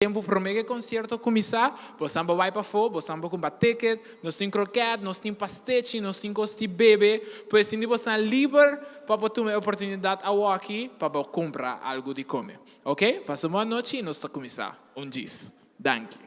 tempo para o mega concerto começar, você vai para fora, você vai comprar ticket, nós temos croquete, nós temos pastete, nós temos coisa de bebê, pois assim você é livre para ter uma oportunidade aqui para comprar algo de comer, ok? Passa uma noite e nós estamos começar. Diz. Danke.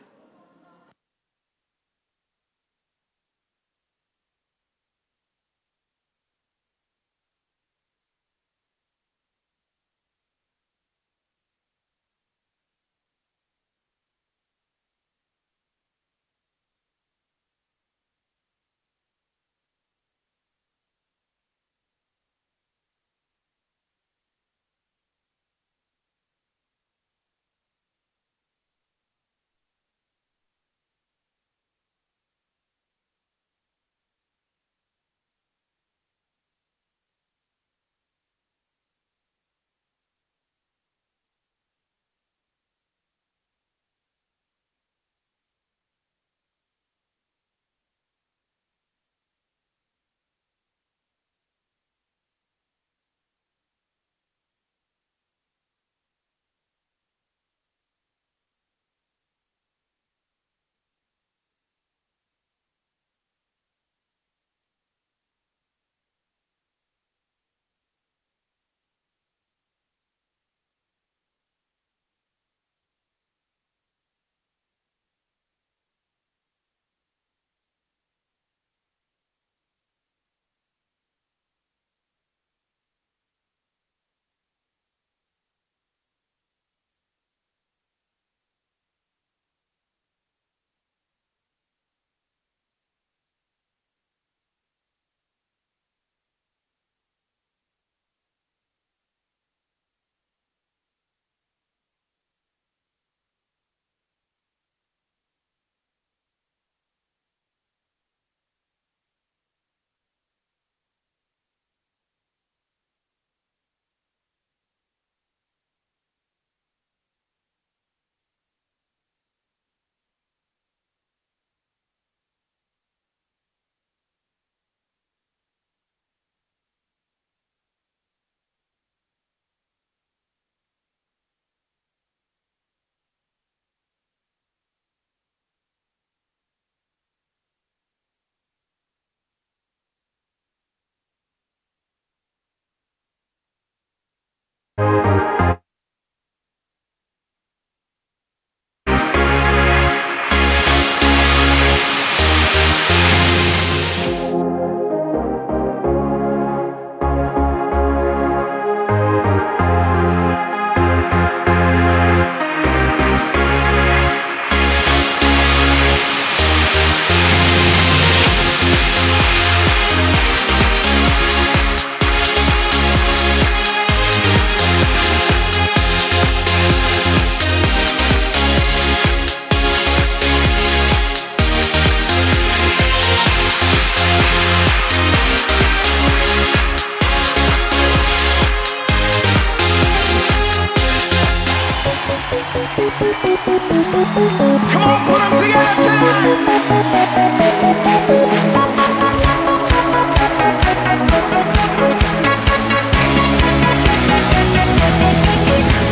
Come on, put them together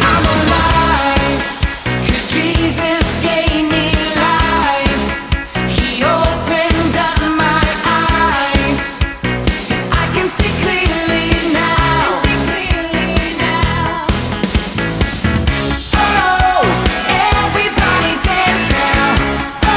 I'm alive, 'cause Jesus gave me life. He opened up my eyes. I can see clearly now. Oh, everybody dance now. Oh.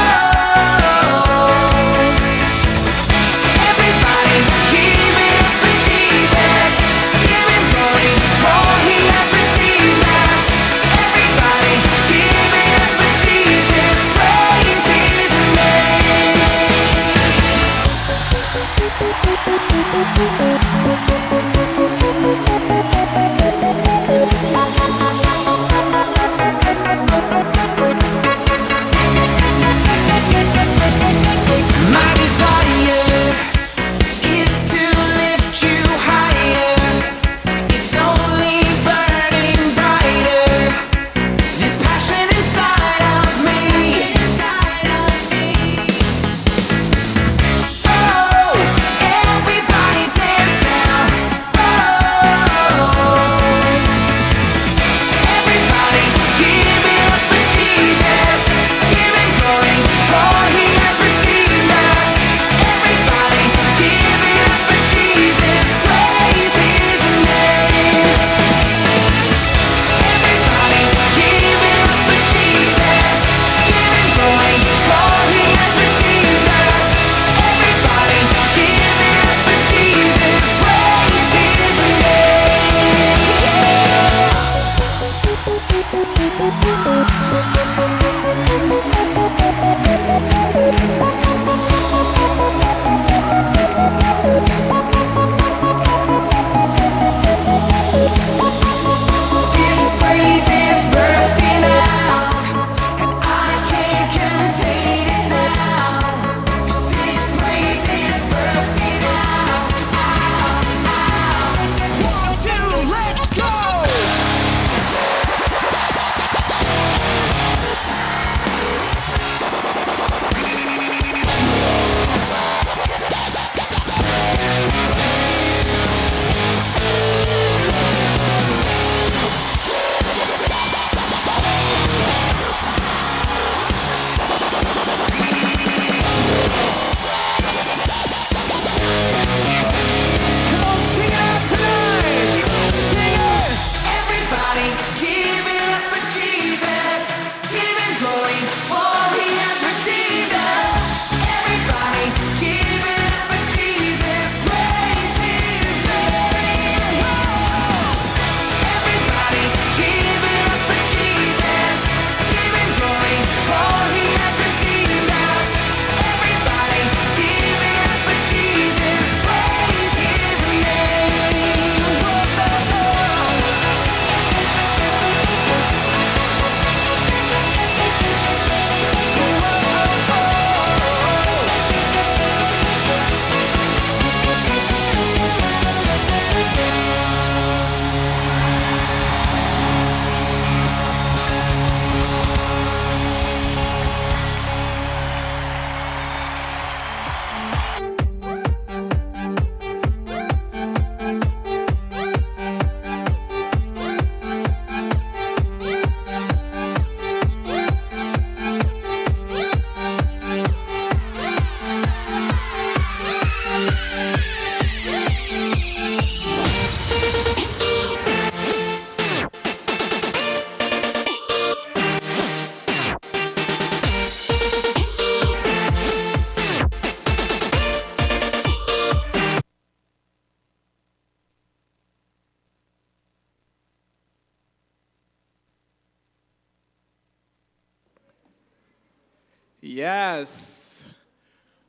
Yes.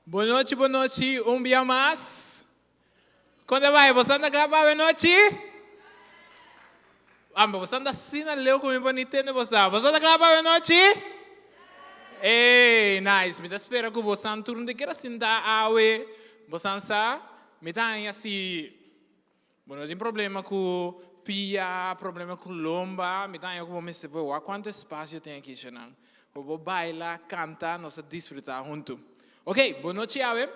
Boa noite, dia mais. Quando vai? Você anda gravar boa noite? Você anda assim, leu como bonito, né? Você anda gravar boa noite? Ei, nice. Me espera que você anda turno de que assim da awe. Você anda, me tá aí assim. Bom, não tem problema com pia, problema com lomba. Me tá aí como me se vê. Quanto espaço tem aqui, Xanan? Vou bailar, cantar, nós desfrutar junto. Ok, boa noite, awe.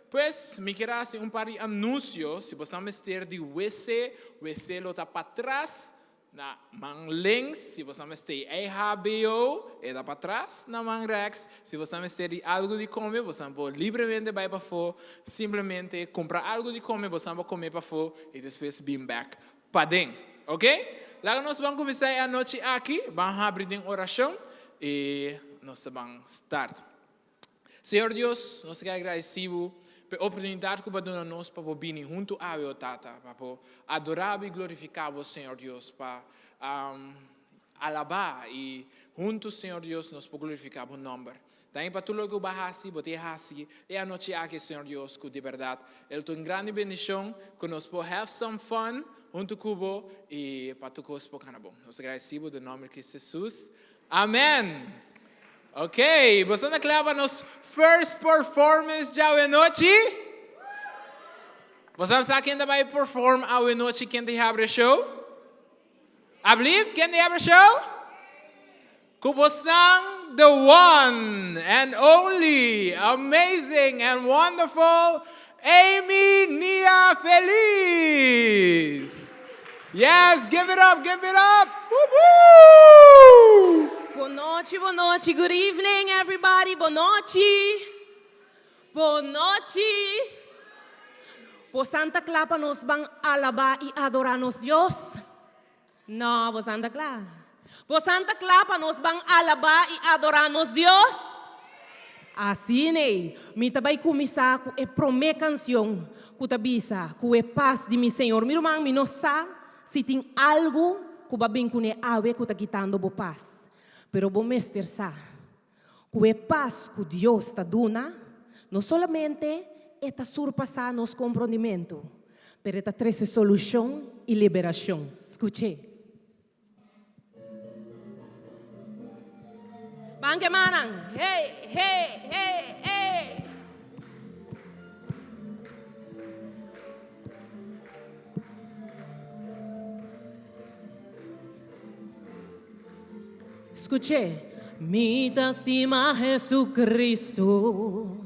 Pues, me quero fazer par de anúncios. Se você me estiver de WC lo está para trás. Na mão links, se você me estiver HBO, está para trás. Na mão rex, se você me estiver de algo de comer, você pode livremente vai para fora. Simplesmente comprar algo de comer, você pode comer para fora e depois vir back para dentro. Ok? Lá nós vamos começar a noite aqui, vamos abrir em oração e nós vamos start. Senhor Deus, nós queremos agradecer pela oportunidade que você nos para vir junto a você, Tata, para adorar e glorificar você, Senhor Deus, para alabar e juntos, Senhor Deus, nós podemos glorificar o nome. Também para tudo que você faz, e a noite aqui, Senhor Deus, que de verdade, é uma grande bendição, que nós podemos have some fun junto com você e para tudo que nós podemos bom. Nós agradecemos no nome de Cristo Jesus. Amém. Ok, você não clava nos first performance de hoje noite? Você sabe quem vai perform hoje noite, quem vai abrir o show? I believe, quem vai abrir o show? Kubosang, the one and only, amazing and wonderful, Amy Nia Feliz. Yes, give it up, give it up. Woo-hoo! Boa noite, good evening everybody, boa noite. Por Santa Clara nos vão alabar e adorar nos Deus? Não, por Santa Clara. Por Santa Clara nos vão alabar e adorar nos Deus? Assim, né? Me também começar com a primeira canção que te bisa, com a paz de meu Senhor. Meu irmão, me não sabe se tem algo que vai bem com a ave que está quitando a paz. Pero bom mestre sabe, que a paz que Deus está dando, não somente está surpassar nosso compreendimento, mas está trazendo solução e liberação. Escute. Banque manang, hey, hey, hey, hey. Escuche, mi estima Jesucristo,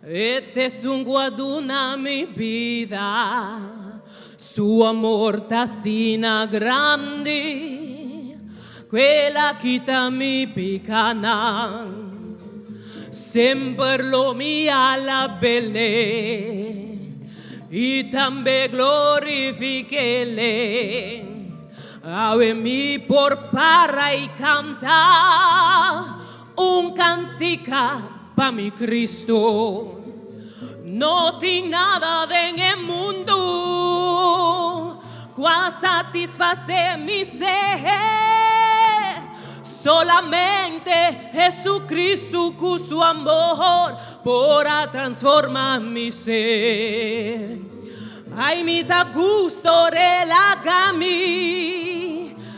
este es un guaduna mi vida, su amor está sina grande, quella quita mi picana, sempre lo mia la belle, y también glorifiquele. Ave mi por para y cantar un cantica pa mi Cristo. No tiene nada en el mundo cual satisfacer mi ser. Solamente Jesucristo con su amor podrá transformar mi ser. Ay, mi da gusto relajami,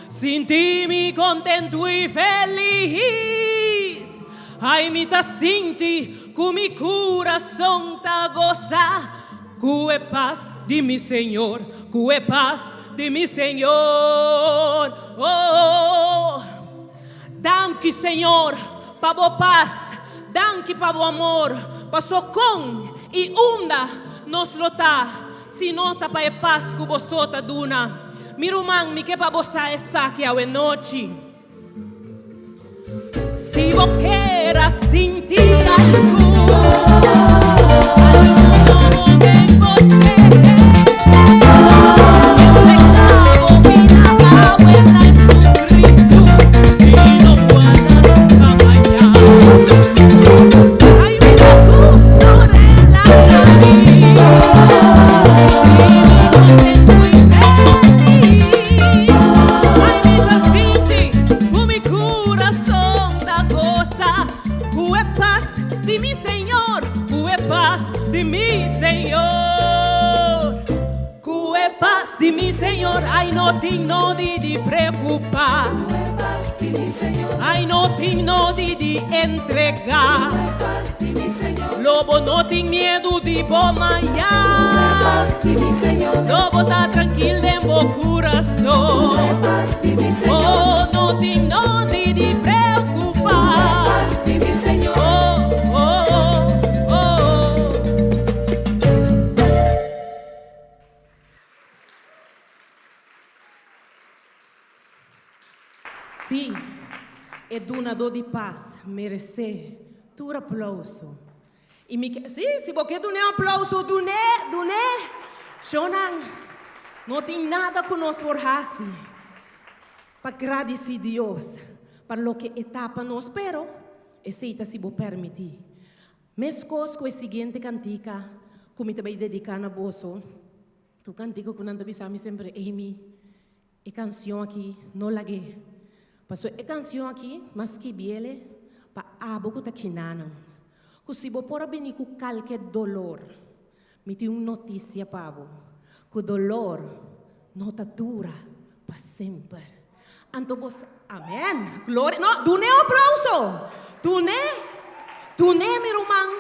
sin ti mi contento y feliz. Ay, mi da sinti, con mi corazón ta goza, que paz de mi Señor, que paz de mi Señor. Oh, danke Señor, pa vo paz, danke pa vo amor, pa socon y onda nos lota. Si não está para a paz que você está dando, meu irmão, me quer para você essa aqui a noite. Se você quer sentir algo em você, cu é paz. de mi Señor, que paz de mi Señor, que paz de mi Señor. Ay, no tengo de preocupar, ay, no tengo de entregar. Lobo no tengo miedo de mañana, lobo está tranquilo en mi corazón. Oh, no tengo de preocupar. Oh, oh, oh, oh. Sí, é donador de paz, merece tu aplauso. E se você dá um aplauso, dune. Shonan, não tem nada que nós forjasse para agradecer a Deus para o que etapa nós espero, aceita se você permitir. Mescos com a seguinte cantica, como também dedicar na bolso, tu cantico que não te bisami sempre, Amy, e canção aqui, não lague. Passou a canção aqui, mas que biele, para abo que tá quinano. Que se você pode venir com qualquer dolor, me tem uma notícia para você, que o dolor não está dura para sempre. Então você, amém, glória, não, do um aplauso, do meu irmão.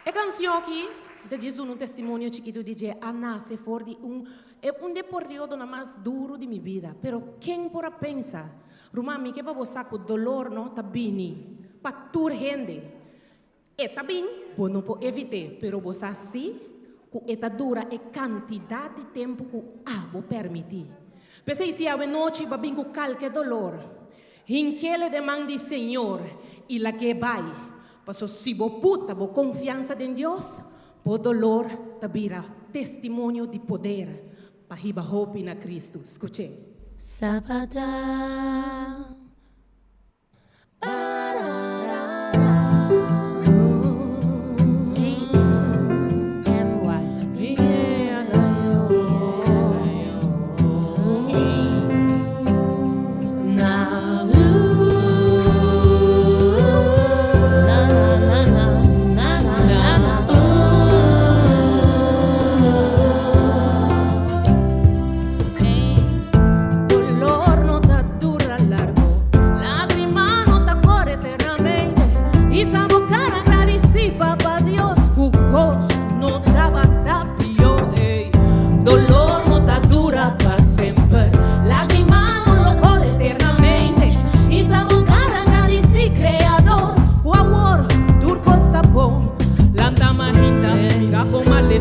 A canção aqui, diz um testemunho chiquito de Ana, se for de é período mais duro de minha vida, pero quem pode pensar, Rumami, que para você que o dolor não está bem, para toda gente, está bem, você não pode evitar, pero você sim, que está dura a quantidade de tempo que você permitir. Pensei se a noite vai vir com qualquer dolor, em que ele demanda ao Senhor, e lá que vai, mas se você puta, você confiança em Deus, o dolor te vira testemunho de poder para ir hope na Cristo. Escute. Sabada.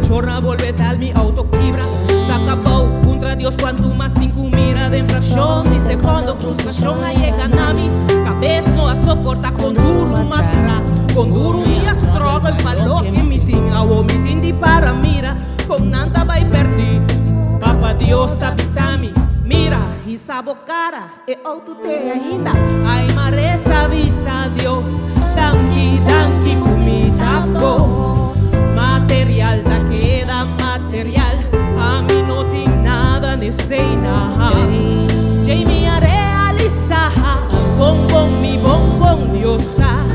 Chorra, volve tal mi autoquibra. Saca pau contra Dios cuando más cinco mira de infracción. Y segundo frustración ahí llega a mi cabeza no a soporta con duro matra. Con duro mi struggle malo que mi tinga o mi tindi para mira. Con nada vai perder. Papa Dios avisami. Mira, e sabo cara e auto te ainda. Ai maresa avisa Dios. Danki comida go. Material da queda material, a mí no tiene nada ni cena. Jamie a realizar con mi bombón Dios está.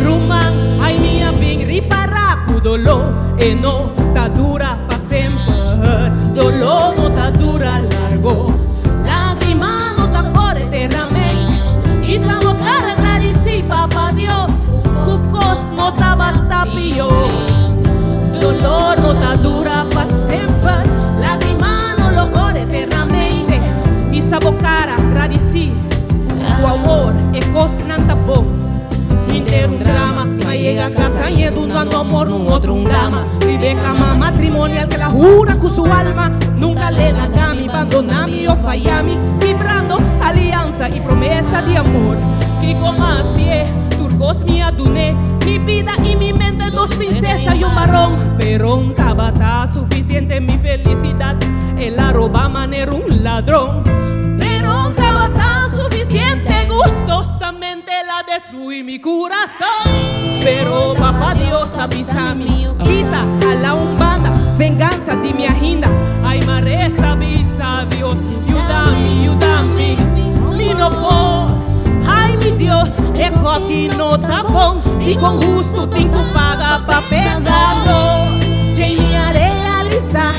Rumán, ay mía bien ripara cu dolor e no ta dura pa sempre. Dolor no ta dura largo, lágrima no ta corre eternamente. Y samo cara clarici papá Dios, cuscos no ta bata pio. Dolor no ta dura para sempre, lágrima no lo corre eternamente. E sabo cara agradeci, o amor é coisa não tá bom. Inteiro drama, mas chega a casa e educando amor num outro drama. Vive cama matrimonial que la jura com sua alma. Nunca le lagami, abandonami ou falhami. Vibrando aliança e promessa de amor. Que como assim é, turcos me adune. Mi vida y mi mente, dos princesas y un marrón. Pero un tabata suficiente mi felicidad. El arroba manera un ladrón. Pero un tabata suficiente gustosamente la destruí mi corazón. Pero papá Dios avísame, quita a la umbanda, venganza de mi agenda. Ay maresa avisa Dios, ayúdame, mi no puedo. Ay mi Dios, aqui não tá bom. E com justo tem que pagar pra pecado. Jamie areia lisa,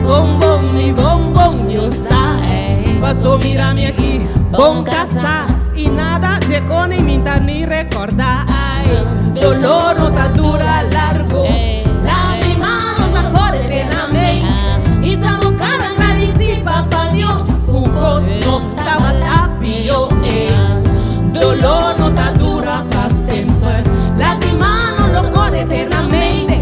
bombom e bombom diosa. Passou mirar-me aqui, bom caçar. E nada chegou nem minta nem recordar. Dolor não tá dura largo. Lágrima não tá corre eternamente. E estamos cara agradecidos, papá Dios. Cucos não tava tapio. Dolor não tá dura pra sempre. Lágrima não corre eternamente.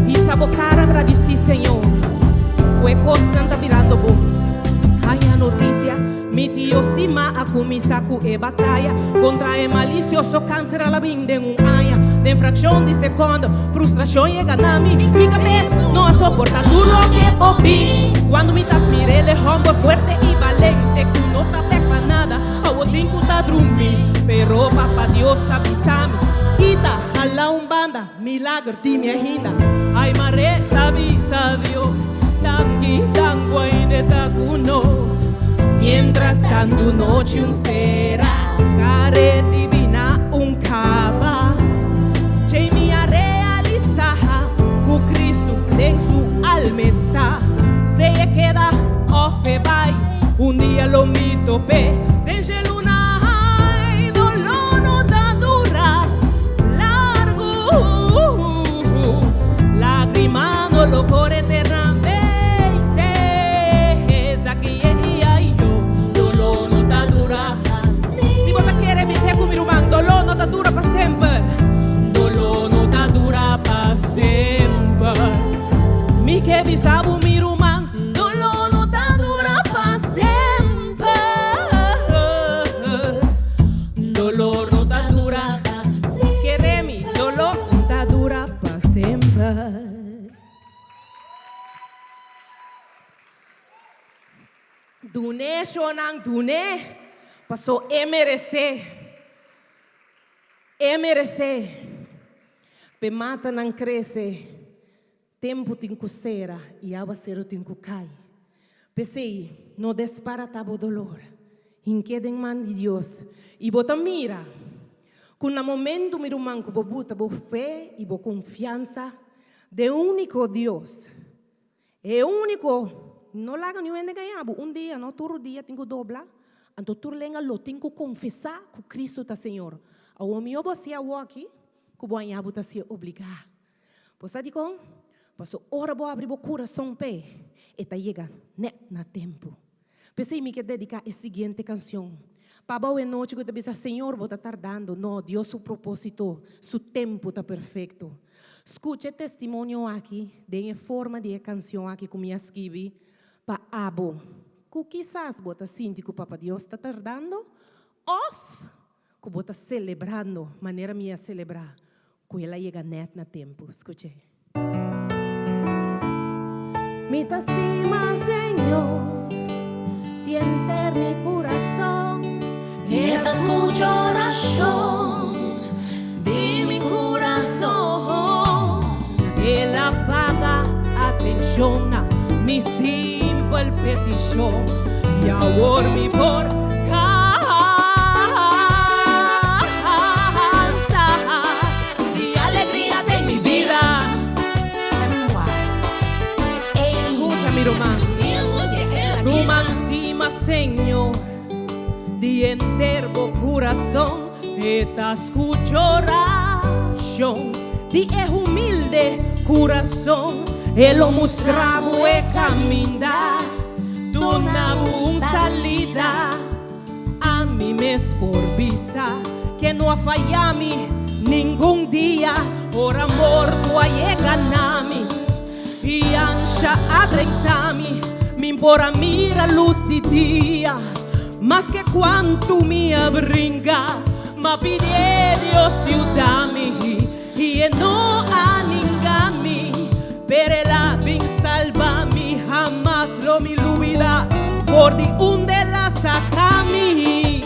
E estamos cara agradecidos, Senhor. O constante virando bom. Ai a notícia, mi tio estima a começar com a batalha contra o malicioso câncer a la vinda em aia. De fração de segundo, frustração chega na mim. Mi cabeça não suporta tudo o que popi. Quando me mire ele rombo fuerte e valente, que não tá pega nada, ao tempo tá dormir. Pero papá Dios avisa-me, quita a la umbanda, milagre de minha vida. Ai maré, avisa Deus. Tangi tango ainda conosco. Mientras tanto noche será care divina cava. Jamie a realizar com Cristo em su alma. Se queda ofe vai. Dia lo mi topé. Desde luna dolor no da dura largo. Lágrima no lo corre eternamente. Dolor não tá dura para sempre. Dolor não tá dura para sempre. Mi que bisabo mi rumán. Dolor não tá dura para sempre. Dolor não tá dura para sempre. Queremi, dolor não tá dura para sempre. Dune shonang dune. Passou MRC. merecer, pe mata não cresce, tempo tem que ser e água ser tem que cair. Pensei, não desparatava o dolor, inqueda em mão de Deus e bota mira, com no momento meu irmão que bota boa fé e boa confiança de único Deus, é único, não larga nenhum de ganhar, dia, não todo dia tem que dobrar, então todo lenga lo tem que confessar que Cristo está Senhor. O homem você aqui, que o anhabo está se obrigar. Pois aí com, passou hora boa abrir o coração pé, e tá chega net na tempo. Pensei me que dedicar a seguinte canção. Para a noite que eu te Senhor, vou estar tardando. Não, Deus seu propósito, seu tempo está perfeito. Escute o testemunho aqui, de forma de canção aqui que me escrevi para abo. Que quizás você sente que o Papa Deus está tardando, off. Que você está celebrando, maneira minha celebrar, que ela chega net na tempo. Escute. Mi te estima, Señor, tiende mi corazón. Y te escucho oración de mi corazón. Él apaga atención a mi simple petición y ahora mi por Rumán estima, Señor, de entero corazón, esta escucho oración, de humilde corazón, el mostravo e caminar, donava salida, a mí me por visa, que no fallami ningún día, por amor tu llega a mí. E ancha adrentami, mi impora mira luz de dia, mas que quanto me abringa, ma pide Dios ayudami, e no a ningami, per ela vin salvami, jamás lo mi lubida, por di unde la sacami,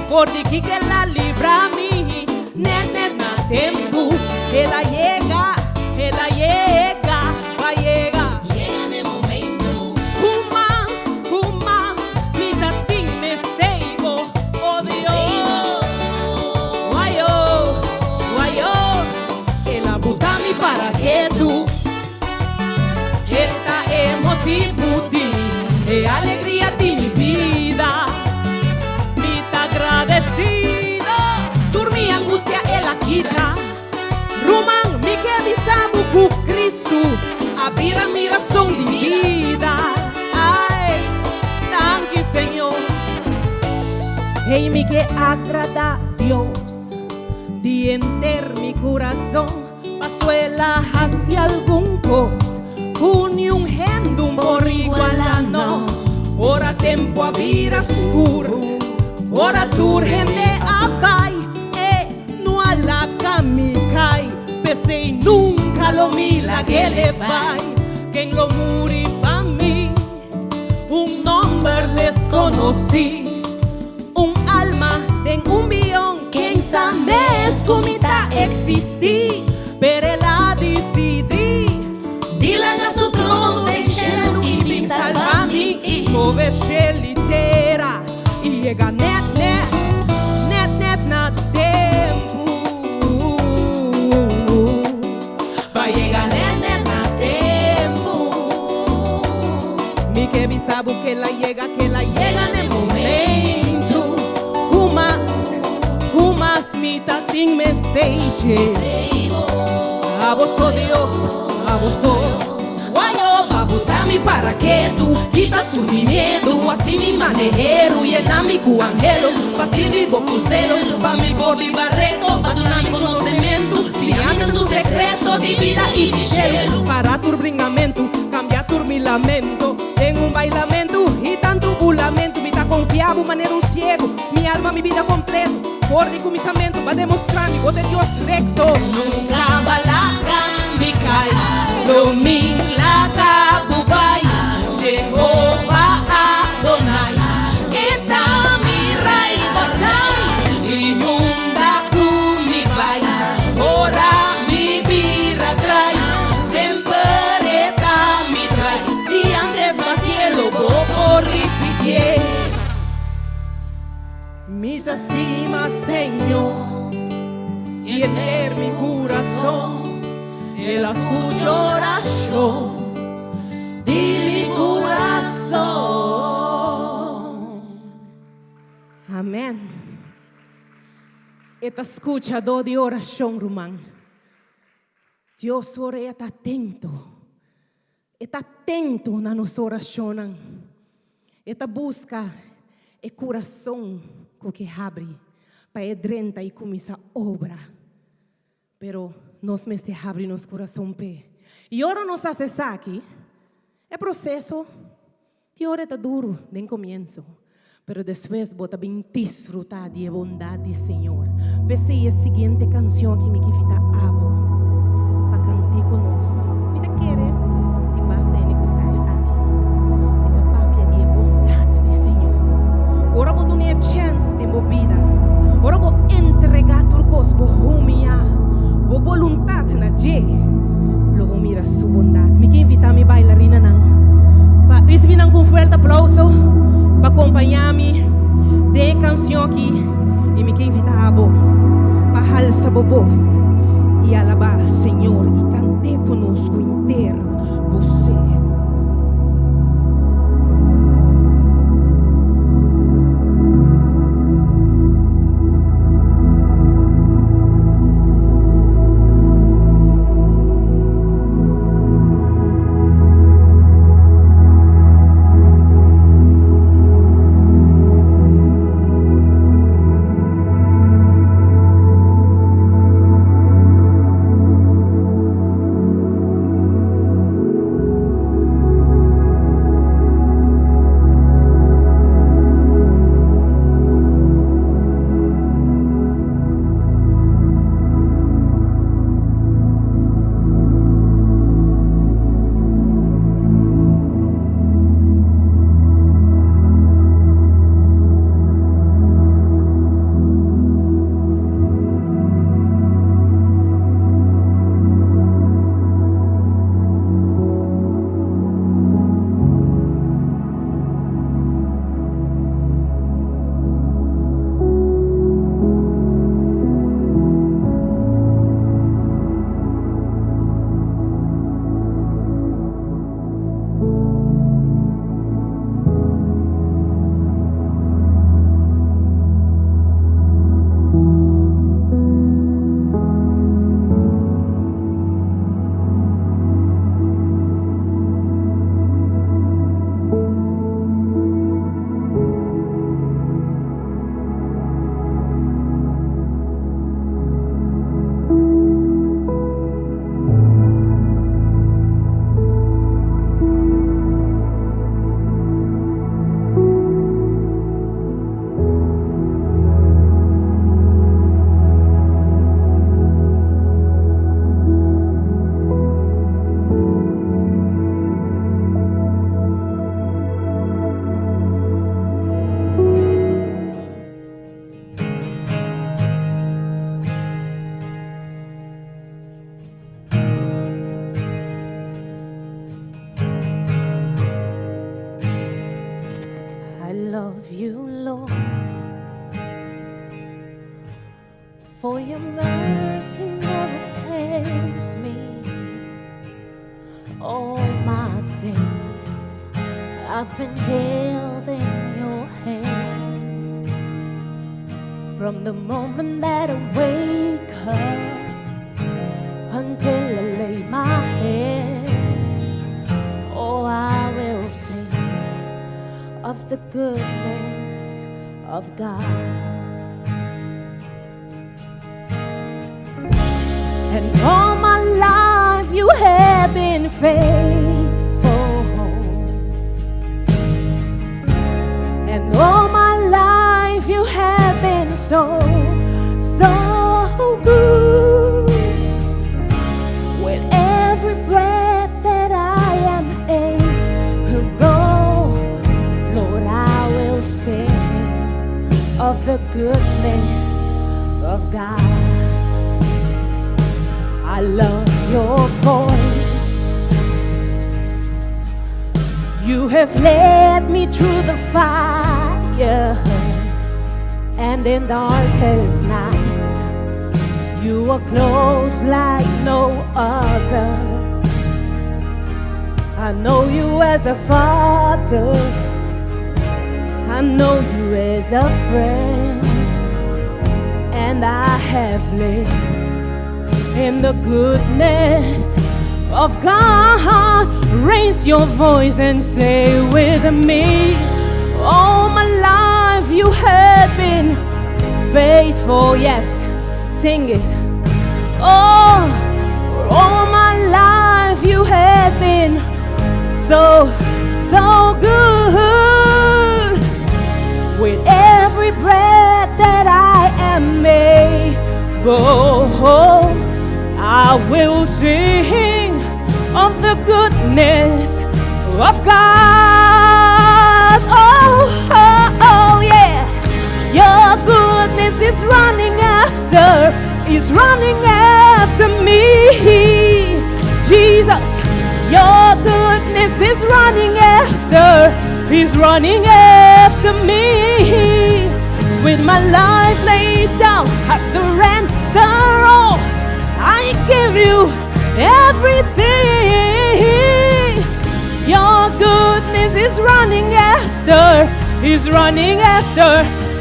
por di que la librami, nene na tempo, ela llega, ela llega. Llega en el momento. Mi tatín me stable, oh Dios. abrir mi razón de vida. Ay, thank you, Señor. Hey, mi que agrada a Dios, de enter mi corazón, pasuela hacia algún cos, uniungendo por igualano. Ora tempo a vida oscuro, ora tu gente abai, no a la camicai, pese nunca lo mila que le vai, que lo muri pa' mí, un nombre desconocí, un alma de un billón, quien sabe comita existí, pero la decidí, dile a su trono de cielo y me salva a mí, y mover litera, y llega net na tempo, vai llegar net na tempo, mi que bisabo que la llega en el momento, Kumas mi tating me stage, a vos oh Dios, a vos oh, guayo, babutami para que tú quita tu mi miedo, así mi manejero, llena mi cuangelo, fácil vivo crucero, pa' mi body barreto, pa' donar mi conocimiento, guiando tu secreto de vida y de cielo, para tu bringamento, cambia tu mi lamento, en un bailamento y tanto bulamento, vida confiado, manera un ciego, mi alma, mi vida completa, por mi comisamiento, va a demostrar mi voz de Dios recto, nunca balaga mi cae, domina Kabubai, Jehová Adonai, eta mi rey Adonai, inunda tu mi vai, ora mi birra trai, sempre eta mi trai, si antes va cielo, por repetir, mi te estima Señor, y enter mi corazón, Él escucha oración de mi corazón. Amén. Esta escucha de oración, Román. Dios ora está atento na nossa oração. Esta busca é coração que abre para edrenta e começa a obra. Pero nós mesmo abre nosso coração pé. E ora nos acessar aqui, é processo. De hora está duro, nem começo. Pero depois bota bem desfrutar de bondade do Senhor. Pensei a seguinte canção que me quita abo. Para cantar conosco. Me te querer, te mais de que sai aqui. Esta papia de bondade do Senhor. Ora vou dar uma chance de movida. Ora vou entregar turcos por rumia. Vou vontade na J. Logo mira sua bondade. Me quer invitar me bailarina não. Para receber com forte aplauso. Para acompanhar-me de canção aqui. E me quer invitar a bo. Para alçar a voz. E alabar Senhor. E cantar conosco inteiro. Você. For your mercy never fails me. All my days I've been held in your hands. From the moment that I wake up until I lay my head, oh, I will sing of the goodness of God. And all my life you have been faithful. And all my life you have been so, so good. With every breath that I am able, Lord, I will sing of the goodness of God. I love your voice. You have led me through the fire, and in darkest nights you are close like no other. I know you as a father, I know you as a friend, and I have lived in the goodness of God. Raise your voice and say with me, all my life you have been faithful. Yes, sing it. Oh, all my life you have been so, so good. With every breath that I am able, I will sing of the goodness of God. Oh, oh, oh, yeah. Your goodness is running after me. Jesus, your goodness is running after me. With my life laid down, I surrender all. I give you everything. Your goodness is running after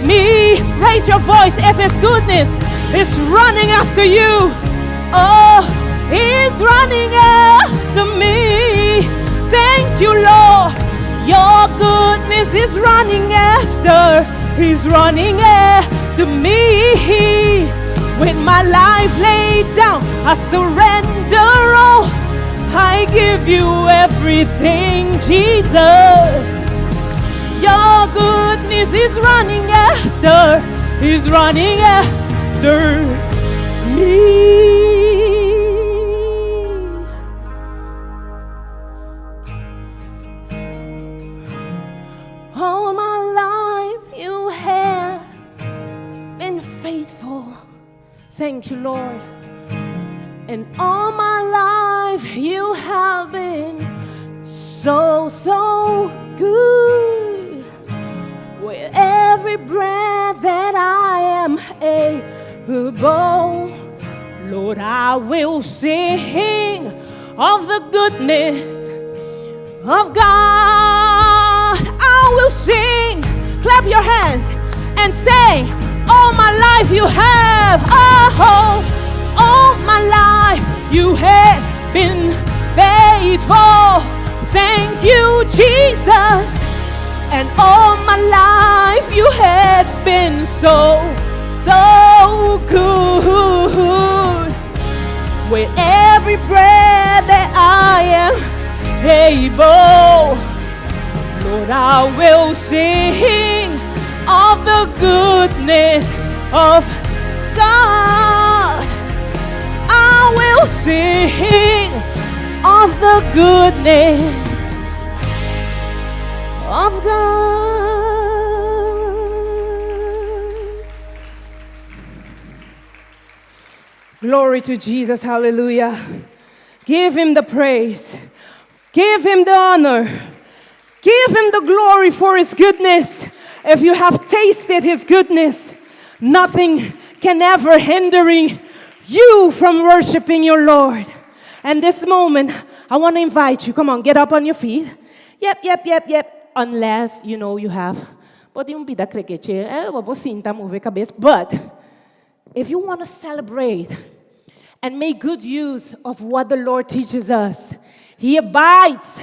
me. Raise your voice if His goodness is running after you. Oh, He's running after me. Thank you, Lord. Your goodness is running after. He's running after me. With my life laid down, I surrender all. I give you everything, Jesus. Your goodness is running after me. All my life you have been faithful. Thank you, Lord. And all my life you have been so, so good. With every breath that I am able, Lord, I will sing of the goodness of God. I will sing. Clap your hands and say, all my life you have, oh, all my life you have been faithful. Thank you, Jesus. And all my life you have been so, so good. With every breath that I am able, Lord, I will sing of the goodness of God. I will sing of the goodness of God. Glory to Jesus, hallelujah. Give Him the praise. Give Him the honor. Give Him the glory for His goodness. If you have tasted His goodness, nothing can ever hinder you from worshiping your Lord. And this moment, I want to invite you. Come on, get up on your feet. Yep. Unless, you have. But if you want to celebrate and make good use of what the Lord teaches us, He abides.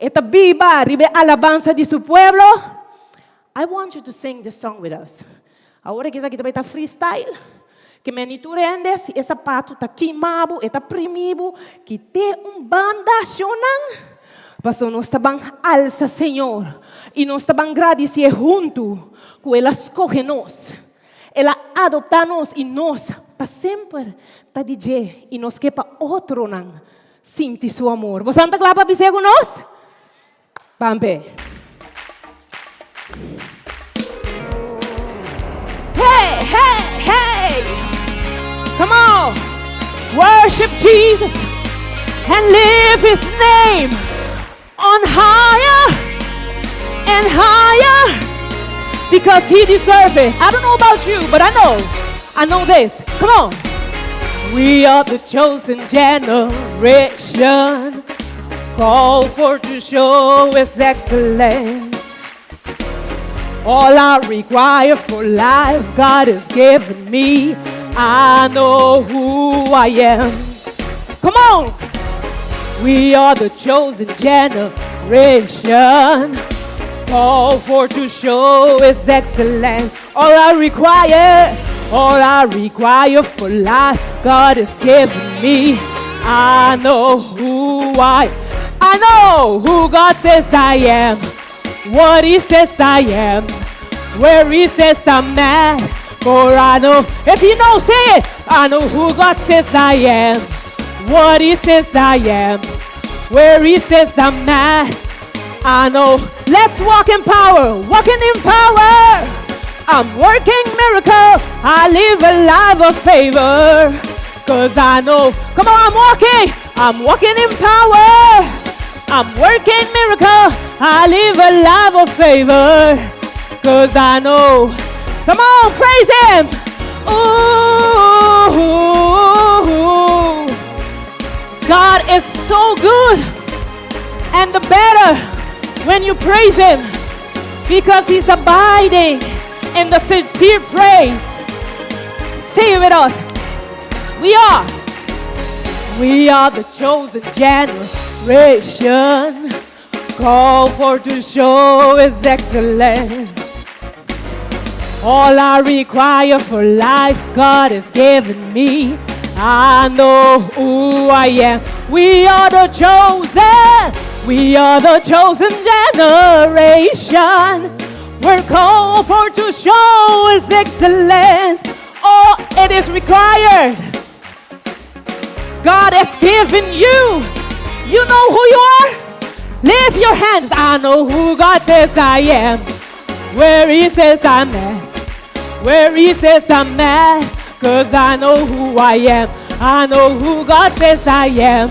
Esta viva, ribe alabanza de su pueblo. I want you to sing this song with us. Agora que kita vai estar freestyle. Que meniturende si essa pato tá queimado, eta primibo, que te banda chonang. Pastor, nós estamos alça, Senhor, e nós estamos agradecer junto com ela escolhe nós, ela adopta nós e nós para sempre tá DJ e nós quer para outro não sentir seu amor. Você anda lá para dizer com nós? Pampe. Hey! Come on, worship Jesus and lift His name on higher and higher because He deserves it. I don't know about you, but I know this. Come on. We are the chosen generation, called for to show His excellence. All I require for life, God has given me. I know who I am. Come on. We are the chosen generation, called for to show His excellence. All I require for life, God has given me. I know who God says I am, what He says I am, where He says I'm at. For I know, if you know, say it. I know who God says I am, what He says I am, where He says I'm at. I know. Let's walk in power, walking in power. I'm working miracle. I live a life of favor. Cause I know. Come on, I'm walking in power. I'm working miracle. I live a life of favor. Cause I know. Come on, praise Him. Ooh, God is so good. And the better when you praise Him, because He's abiding in the sincere praise. Say it with us. We are the chosen generation, called for to show His excellence. All I require for life, God has given me. I know who I am. We are the chosen generation. We're called for to show His excellence. Oh, it is required. God has given you. You know who you are? Lift your hands. I know who God says I am, where He says I'm at, where He says I'm at. Cause I know who I am. I know who God says I am,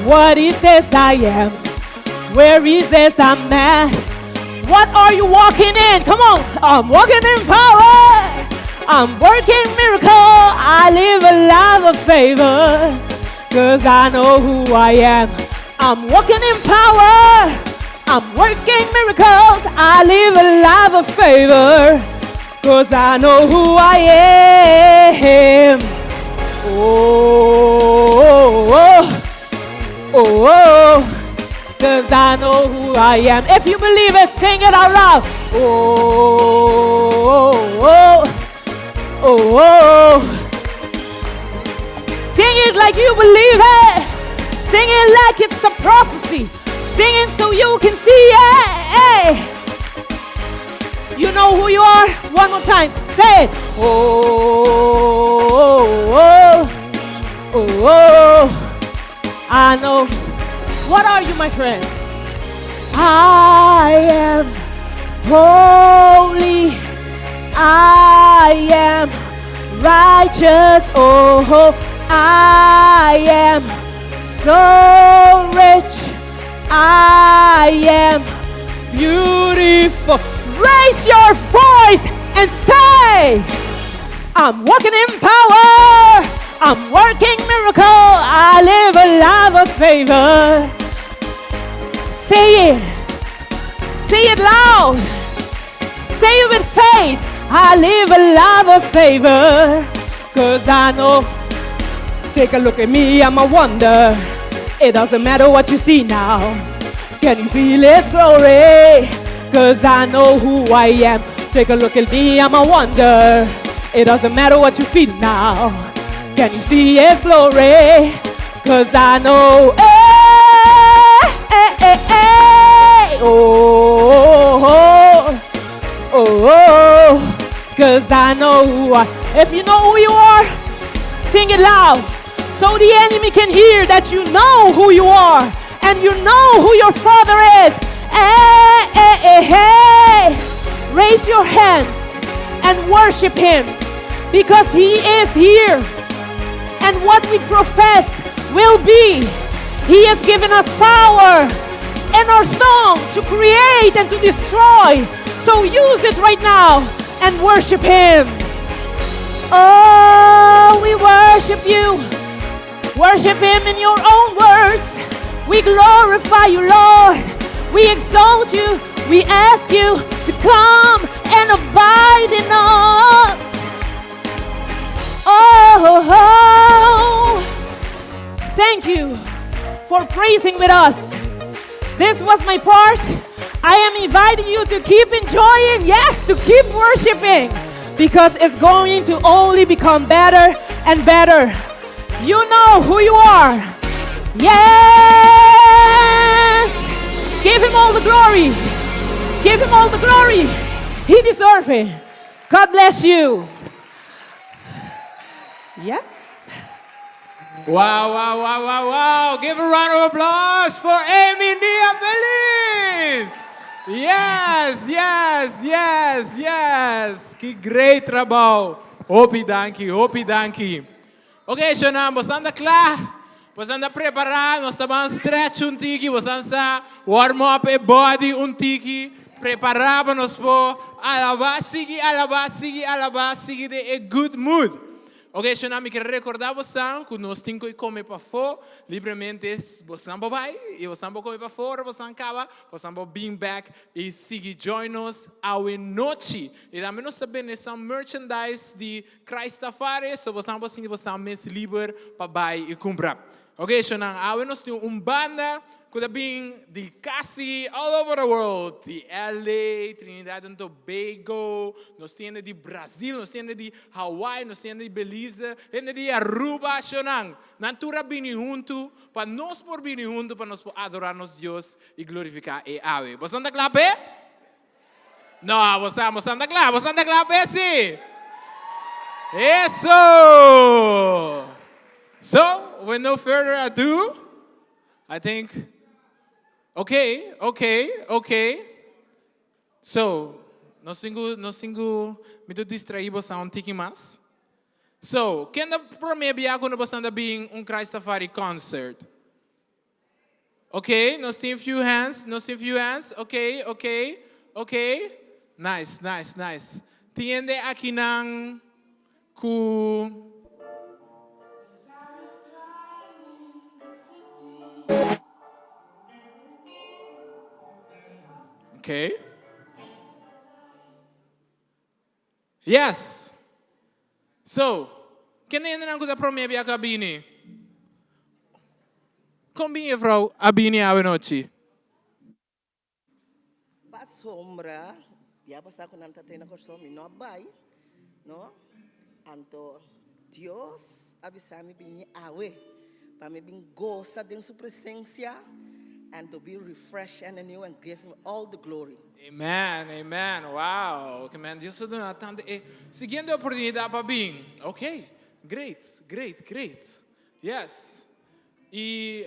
what He says I am, where He says I'm at. What are you walking in? Come on. I'm walking in power. I'm working miracle. I live a life of favor. Cause I know who I am. I'm walking in power. I'm working miracles. I live a life of favor. Cause I know who I am. Cause I know who I am. If you believe it, sing it out loud. Sing it like you believe it. Sing it like it's a prophecy. Sing it so you can see it. You know who you are? One more time. Say it. I know. What are you, my friend? I am holy. I am righteous. Oh, I am so rich. I am beautiful. Raise your voice and say, I'm walking in power. I'm working miracle. I live a life of favor. Say it. Say it loud. Say it with faith. I live a life of favor. 'Cause I know. Take a look at me, I'm a wonder. It doesn't matter what you see now. Can you feel His glory? 'Cause I know who I am. Take a look at me, I'm a wonder. It doesn't matter what you feel now. Can you see His glory? 'Cause I know. Oh, 'cause I know who I. If you know who you are, sing it loud. So the enemy can hear that you know who you are and you know who your Father is. Hey. Raise your hands and worship Him because He is here. And what we profess will be. He has given us power and our song to create and to destroy. So use it right now and worship Him. Oh, we worship You. Worship Him in your own words. We glorify You, Lord. We exalt You. We ask You to come and abide in us. Oh, thank You for praising with us. This was my part. I am inviting you to keep enjoying, yes, to keep worshiping, because it's going to only become better and better. You know who you are. Yes! Give Him all the glory. Give Him all the glory. He deserves it. God bless you. Yes. Wow. Give a round of applause for Amy Nia Feliz. Yes. Que great trabalho. Hopi danki. Ok, Shona, você anda claro? Você anda preparado? Nós estamos stretch um tiki, você anda warm up e body um tiki. Preparamos para alabar, seguir de a good mood. Ok, Shona, me quero recordar você que nós temos que comer para fora, livremente, você vai, e você vai comer para fora, você acaba, você vai being back e seguir join us à noite. E também nós sabemos que merchandise de Christafari, so você vai mais livre para buy e comprar. Ok, Shona, nós temos banda que vem de quase all over the world, de LA, Trinidad and Tobago, nós temos de Brasil, nós temos de Hawaii, nós temos de Belize, temos de Aruba, Shonang. Natura bem junto, para nós por bem junto, para nós adorar nos Deus e glorificar e ave. Você anda claro? Não, você anda claro, sim. Isso! So, with no further ado, I think, okay. So, nós temos me distraímos um tiki mais. So, quem da primeira quando você anda bem Christafari concert? Okay, nós temos few hands. Okay. Nice. Tiende aqui nang ku Okay. Yes. So, quem ainda não gosta para mim a cabine? Combine, vrouw, abine a noite. Pa sombra, ya pasa con anta tena corsomi no abai, no? Anto Dios avisami bini awe, para me bin goza de su presencia. And to be refreshed and anew and give Him all the glory. Amen. Wow. Okay, man. Deus está dando tanto. Seguindo a oportunidade para bem. Ok. Great. Yes. E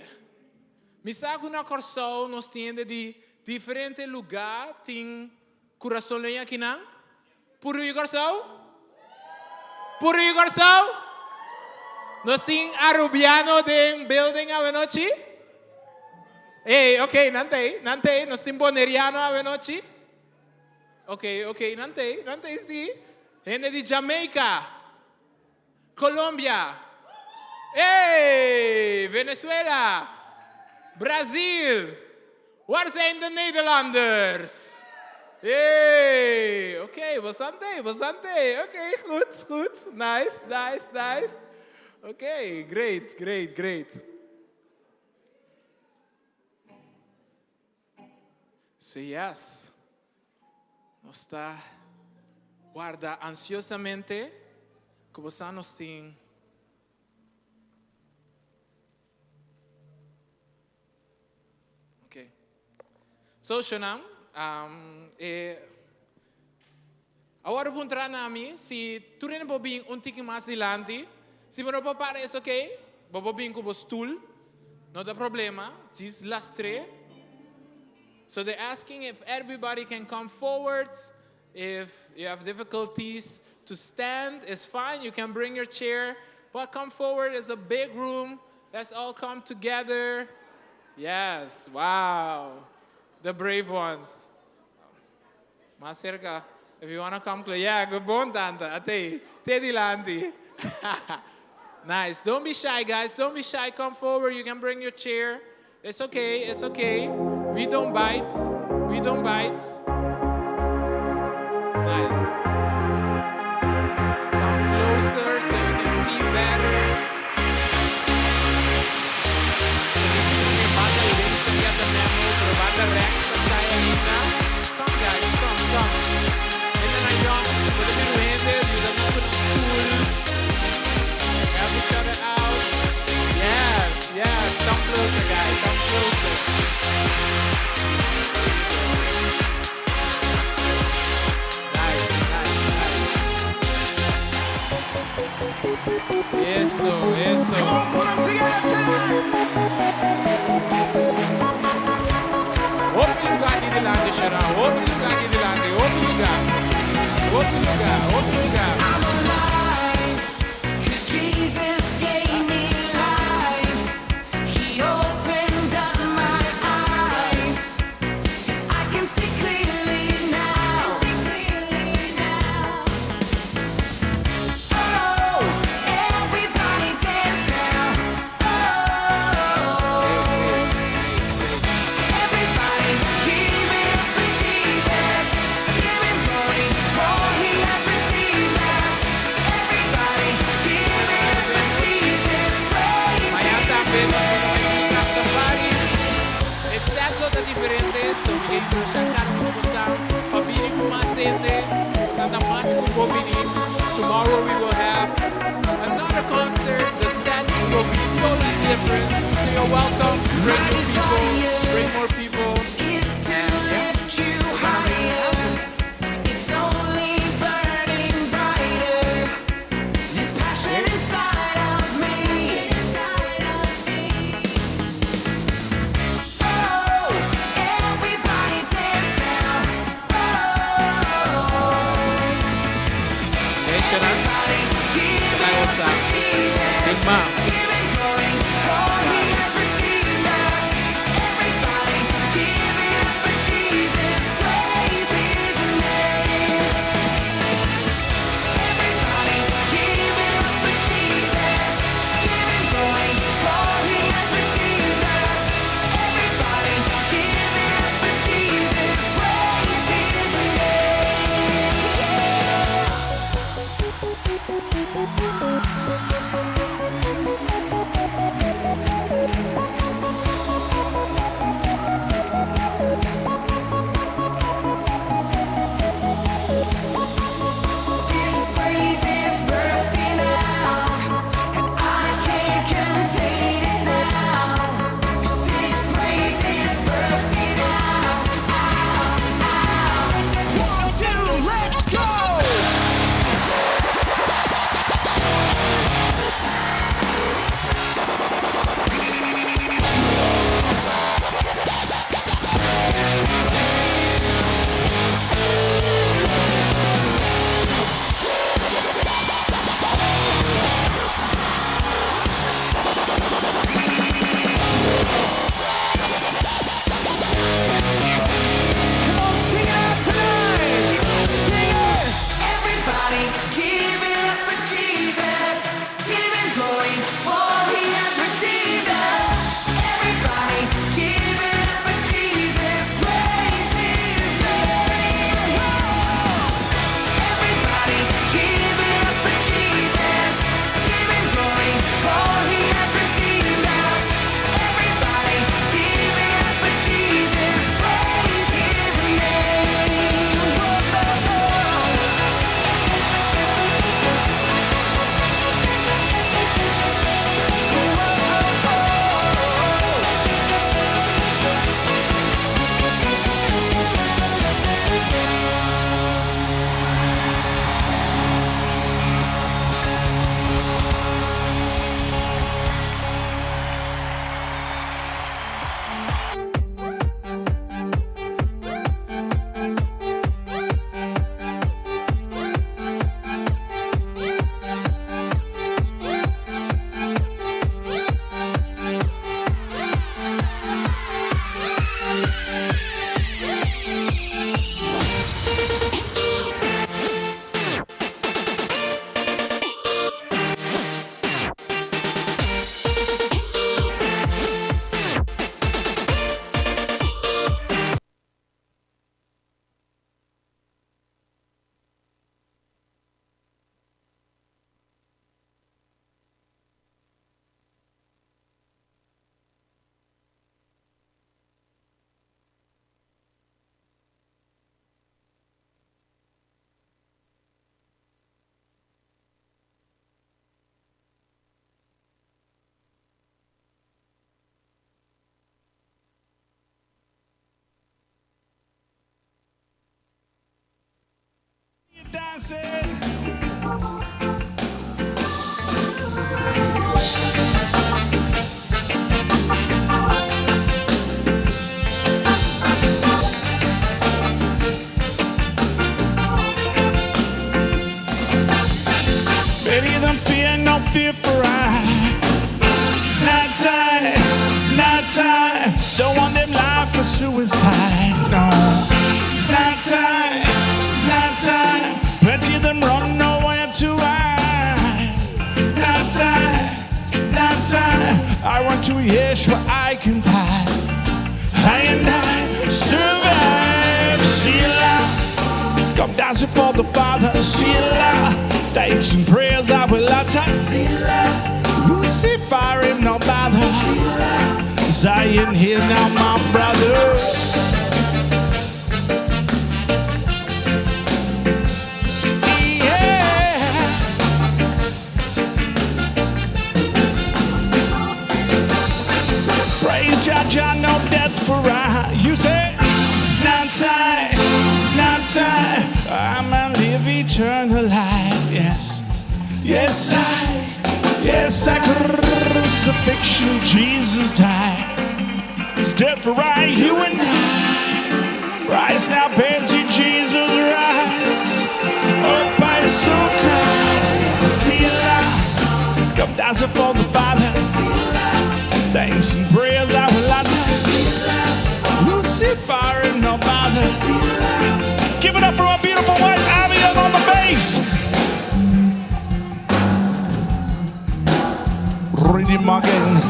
me sabe na Corsol nós temos de diferentes lugares. Tem coração aqui não? Por aí Corsol? Nós temos Arubiano de building a noite. Hey, okay, nante, nos temos Boneriano a noite. Okay, nante, sim. Gente de Jamaica. Colombia. Hey, Venezuela. Brazil. Waar zijn de Nederlanders? Hey, oké, Basante. Oké, goed. Nice. Oké, great. So yes, nos está guarda ansiosamente que você nos tem. Okay. So Shonam, agora vou entrar na mim. Se tu não pode vir tiquinho mais adiante, se você não parece ok, vou vir com o stool, não tem problema. Diz lastre. So they're asking if everybody can come forward. If you have difficulties to stand, it's fine. You can bring your chair. But come forward. It's a big room. Let's all come together. Yes. Wow. The brave ones. Más cerca. If you want to come close. Yeah, good bon, tante. Ate. Te dilanti. Nice. Don't be shy, guys. Don't be shy. Come forward. You can bring your chair. It's okay. We don't bite. Nice. Come closer so you can see better. So bata links to get the memo, pero bata rex to tayo lina. Come guys, come. And then I yawn, put them in handed, you don't open the stool. Help each other out. Yes, come closer guys, come closer. Eso. Outro lugar aqui de lado, Xará. Outro lugar aqui de lado. Outro lugar. I'm alive, 'cause Jesus gave me life. He opened up my eyes. I can see clearly now. Oh, everybody dance now. Oh, everybody give it up for Jesus. Give him glory, for he has redeemed us. Everybody give it up for Jesus. Praise Amanhã his também nós name. vamos aqui na Safari. Exceto da diferente, so ninguém trouxe a cara para você. Pabini com mais gente, Santa Máscara com Bobini. Tomorrow we will have another concert. The set will be totally different. So you're welcome. Bring your people. Bring more people. Is to lift you higher. It's only burning brighter. This passion inside of me. Oh, everybody dance now. Hey, Sharon. Everybody give Hi, it up what's for up? Jesus. Big Mom. Give him glory, for he has redeemed us. Everybody give it up for Jesus. Praise his name. Everybody give it up for Jesus. Give him glory, for he has redeemed us. Everybody give it up for Jesus. Praise his name. dancing. Baby, don't fear, no fear for I. Not time, not time. Don't want them life for suicide, no. Not time, not time. Plenty of them run nowhere to hide. Not time, not time. I run to Yeshua I can find. I and I survive. Selah, come dancing for the Father. Selah, thanks and prayers I will utter. Selah, you see fire in no bother. Zion here now, my brother. Jah, no death for I. You say, not time, not time. I'ma live eternal life. Yes, yes I. Crucifixion, Jesus died. It's death for I, you and I. Rise now, fancy Jesus, rise. Up I so cry. Selah, come dancing for the Father. Thanks and prayers I will utter. We'll see fire in no bother. Give it up for a beautiful white Avian on the bass. Read him again.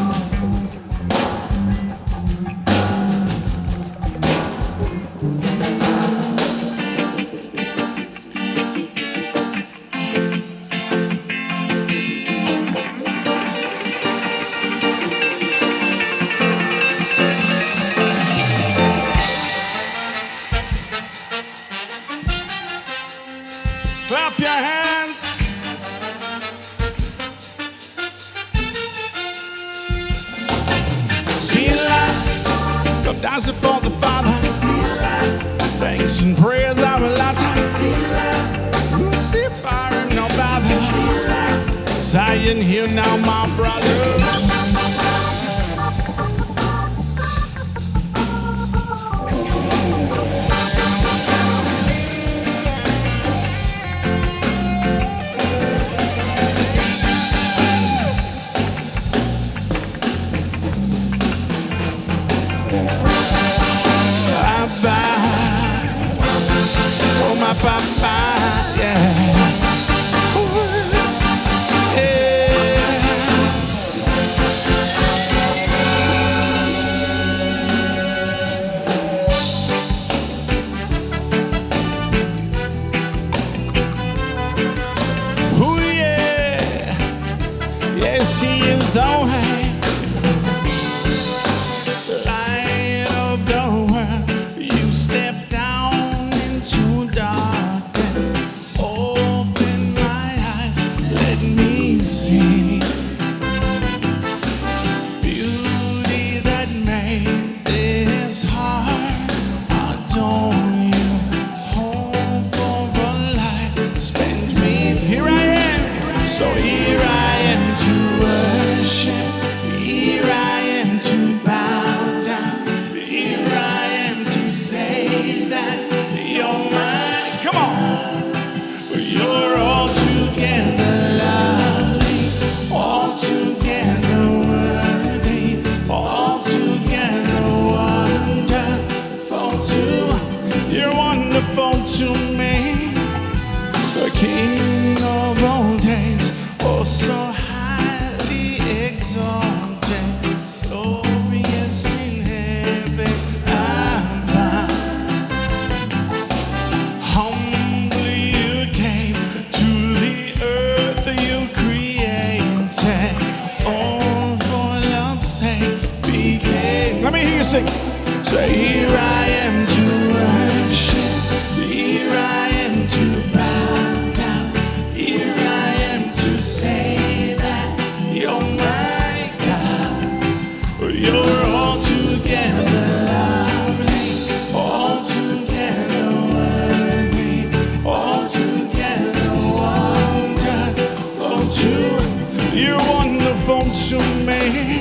Clap your hands. Selah, come dancing for the Father. Selah, thanks and prayers I will utter. Selah, we'll see fire and no bother. Selah, Zion here now, my brother. Oh my papa, yeah. Oh yeah, yes he is the way. Light of the world, you step down into darkness. Open my eyes, let me see beauty that made this heart adore you. Hope of a life that spends me. Here I am, so here I am to worship. Here I am to bow down. Here I am to say that you're mine. Come on. You're altogether lovely, altogether worthy, altogether wonderful to. You're wonderful to me, the King of all days, oh so highly exalted, glorious in heaven above. Humbly you came to the earth you created, all for love's sake became. Let me hear you sing. Say, here I am to worship, here I am to bow down, here I am to say that you're my God. You're altogether lovely, altogether worthy, altogether You're wonderful to me.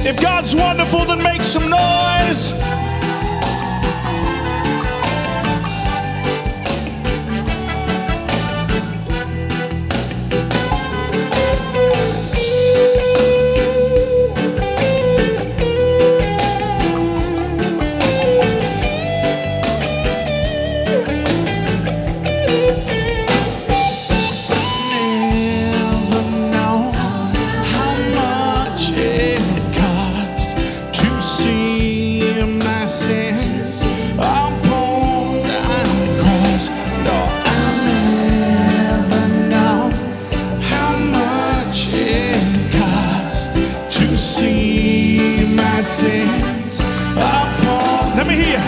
If God's wonderful, then make some noise. Let me hear you.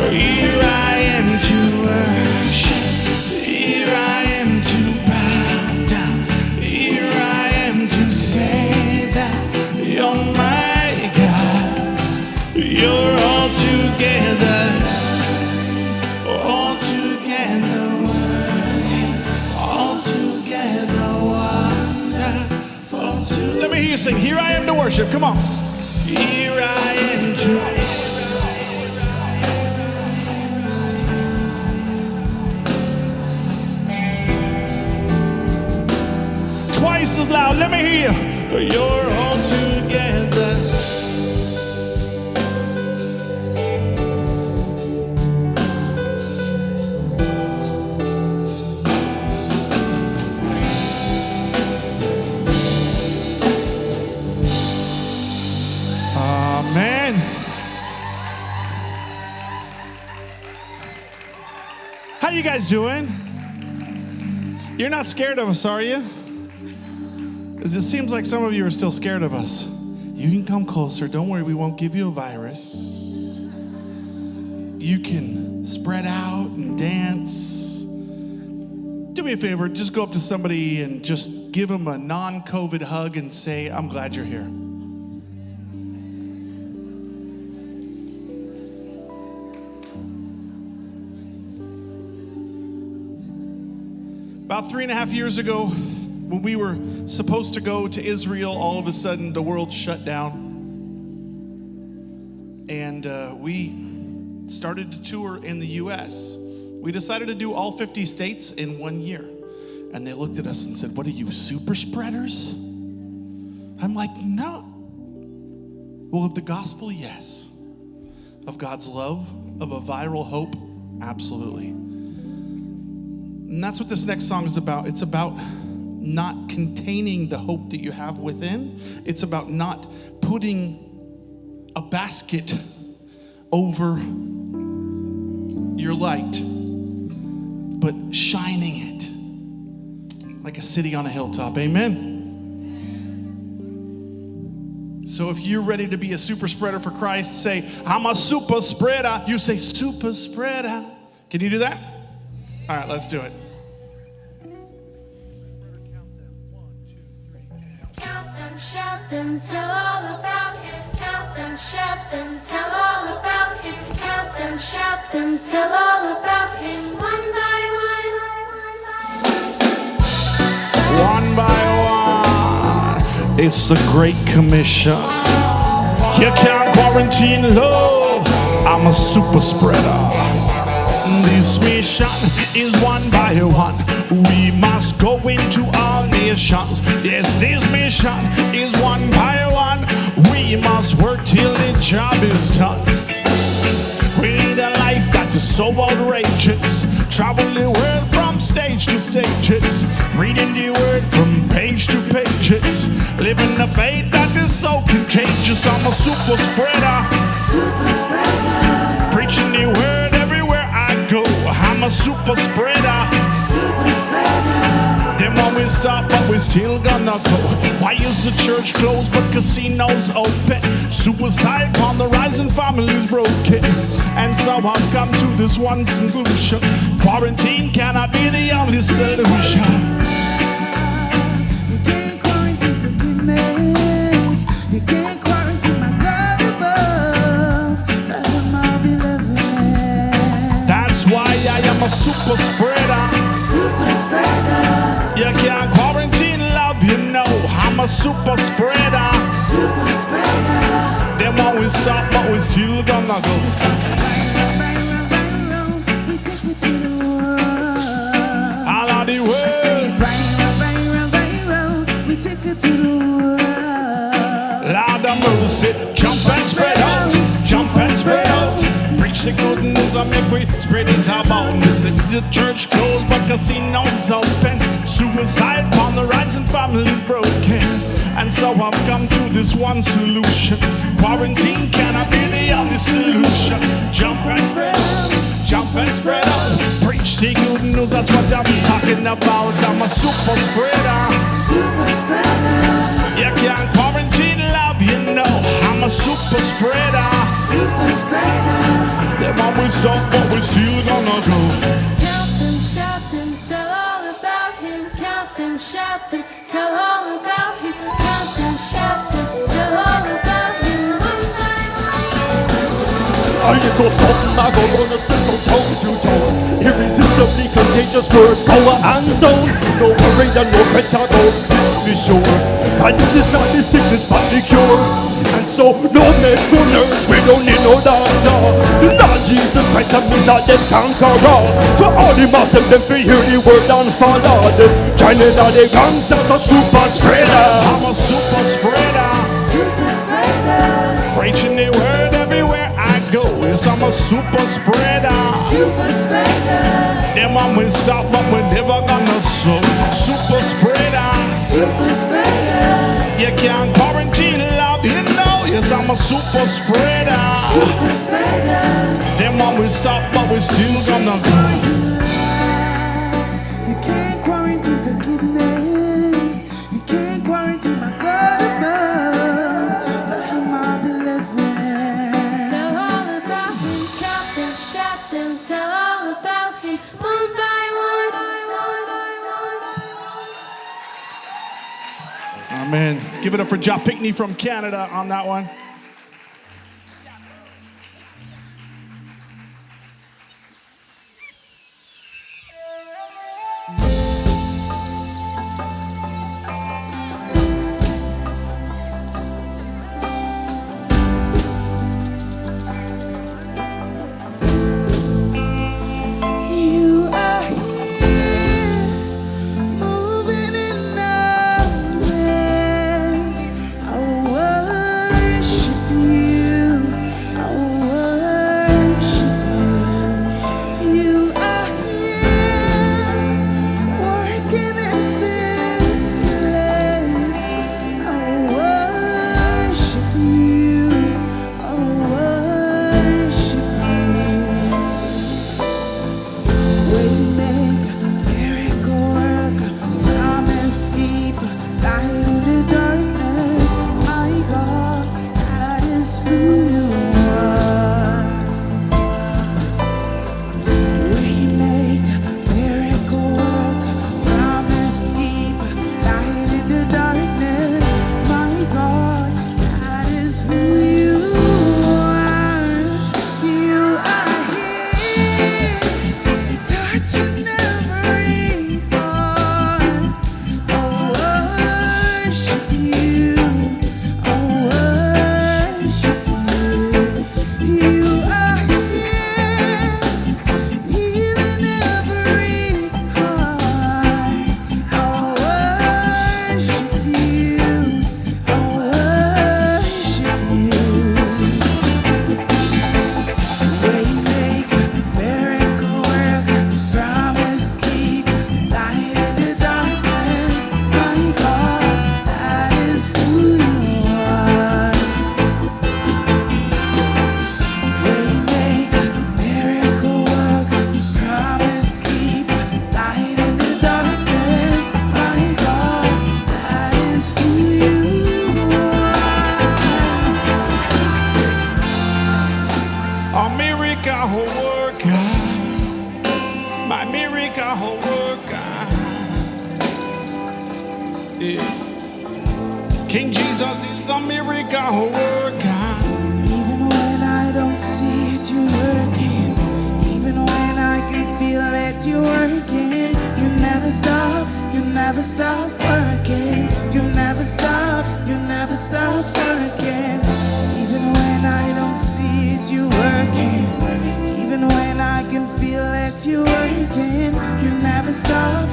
Here I am to worship. Here I am to bow down. Here I am to say that you're my God. You're all together worthy, all together wonderful. Let me hear you sing. Here I am to worship. Come on. Here I am to. Twice as loud. Let me hear you. You're all together. Amen. How you guys doing? You're not scared of us, are you? Because it seems like some of you are still scared of us. You can come closer. Don't worry, we won't give you a virus. You can spread out and dance. Do me a favor, just go up to somebody and just give them a non-COVID hug and say, I'm glad you're here. About 3.5 years ago, when we were supposed to go to Israel, all of a sudden the world shut down. And we started to tour in the US. We decided to do all 50 states in 1 year. And they looked at us and said, what are you, super spreaders? I'm like, no. Well, of the gospel, yes. Of God's love, of a viral hope, absolutely. And that's what this next song is about. It's about not containing the hope that you have within. It's about not putting a basket over your light, but shining it like a city on a hilltop. Amen. So if you're ready to be a super spreader for Christ, say, I'm a super spreader. You say, super spreader. Can you do that? All right, let's do it. Count them, shout them, tell all about him. Count them, shout them, tell all about him. Count them, shout them, tell all about him. One by One by one, it's the Great Commission. You can't quarantine love. I'm a super spreader. This mission is one by one. We must go into all nations. Yes, this mission is one by one. We must work till the job is done. We need a life that is so outrageous. Travel the world from stage to stages. Reading the word from page to pages. Living the faith that is so contagious. I'm a super spreader. Super spreader, Preaching the word everywhere I go. I'm a super spreader. super spreader. Then when we stop, but we still gonna go. Why is the church closed but casinos open? Suicide on the rise and families broken. And so I've come to this one conclusion. Quarantine cannot be the only solution. You can't quarantine forgiveness. You can't quarantine my God above. That am my beloved. That's why I am a super spreader. Super spreader, You can't quarantine a super spreader. Super spreader. Them always stop, but we still gonna go. We take it to the world. All of the world. Say it's viral. We take it to the world. Lord of mercy, jump and spread out, jump and spread out. Preach the good news and make we spread it about. Listen, the church closed, but casino is open. Suicide on the rise and families broken. And so I've come to this one solution. Quarantine cannot be the only solution. Jump and spread out, jump and spread out. Preach the good news, that's what I'm talking about. I'm a super spreader. Super spreader. You can't quarantine love, you know. I'm a super spreader. Super spreader. Them always stop, but we still gonna go. Count them, shout them, tell all about him. Count them, shout them, tell all about him. Count them, shout them, tell all about him. One by one. Are you go something? I go gonna spit from toe to toe. Irresistibly contagious word, power and sound. No worry and no pentagon, be sure. Kindness is not the sickness but the cure. And so no medical nurse, we don't need no doctor. The Lord Jesus Christ and me not dead conqueror. So all the masses them feel hear the word and follow. Join in all the gangs as a super spreader. I'm a super spreader. Super spreader. Preaching the word everywhere I go. Yes, I'm a super spreader. Super spreader. Them always stop, but we're never gonna slow. Super spreader. Super spreader. You can't quarantine love, you know. Yes, I'm a super spreader. Super spreader. Them always stop, but we're still gonna go. You can't quarantine forgiveness. You can't quarantine my God above. For him I'll be living. Tell all about him, count them, shout them, tell all about him, one by one. Amen. Give it up for Ja Pickney from Canada on that one. You are here, moving in our midst. I worship you. I worship you. You are here, working in this place. I worship you. I worship you. Waymaker, miracle worker, promise keeper, light in the darkness. My God, that is who you are. Waymaker, miracle worker, promise keeper, light in the darkness. My God, that is who you are. You are here. Touching every heart, I worship you. I worship you. You are here, healing every heart. I worship you. I worship you. Waymaker, miracle worker, promise keeper, light in the darkness. My God, that is who you are. Waymaker, miracle worker, promise keeper, light in the darkness. My God, that is who you are. A miracle worker, my miracle worker. Yeah. King Jesus is a miracle worker. Even when I don't see it, you're working. Even when I can feel it, you're working. You never stop, you never never stop working. You never stop working. Even when I don't see it, you working. Even when I can feel it, you working. You never stop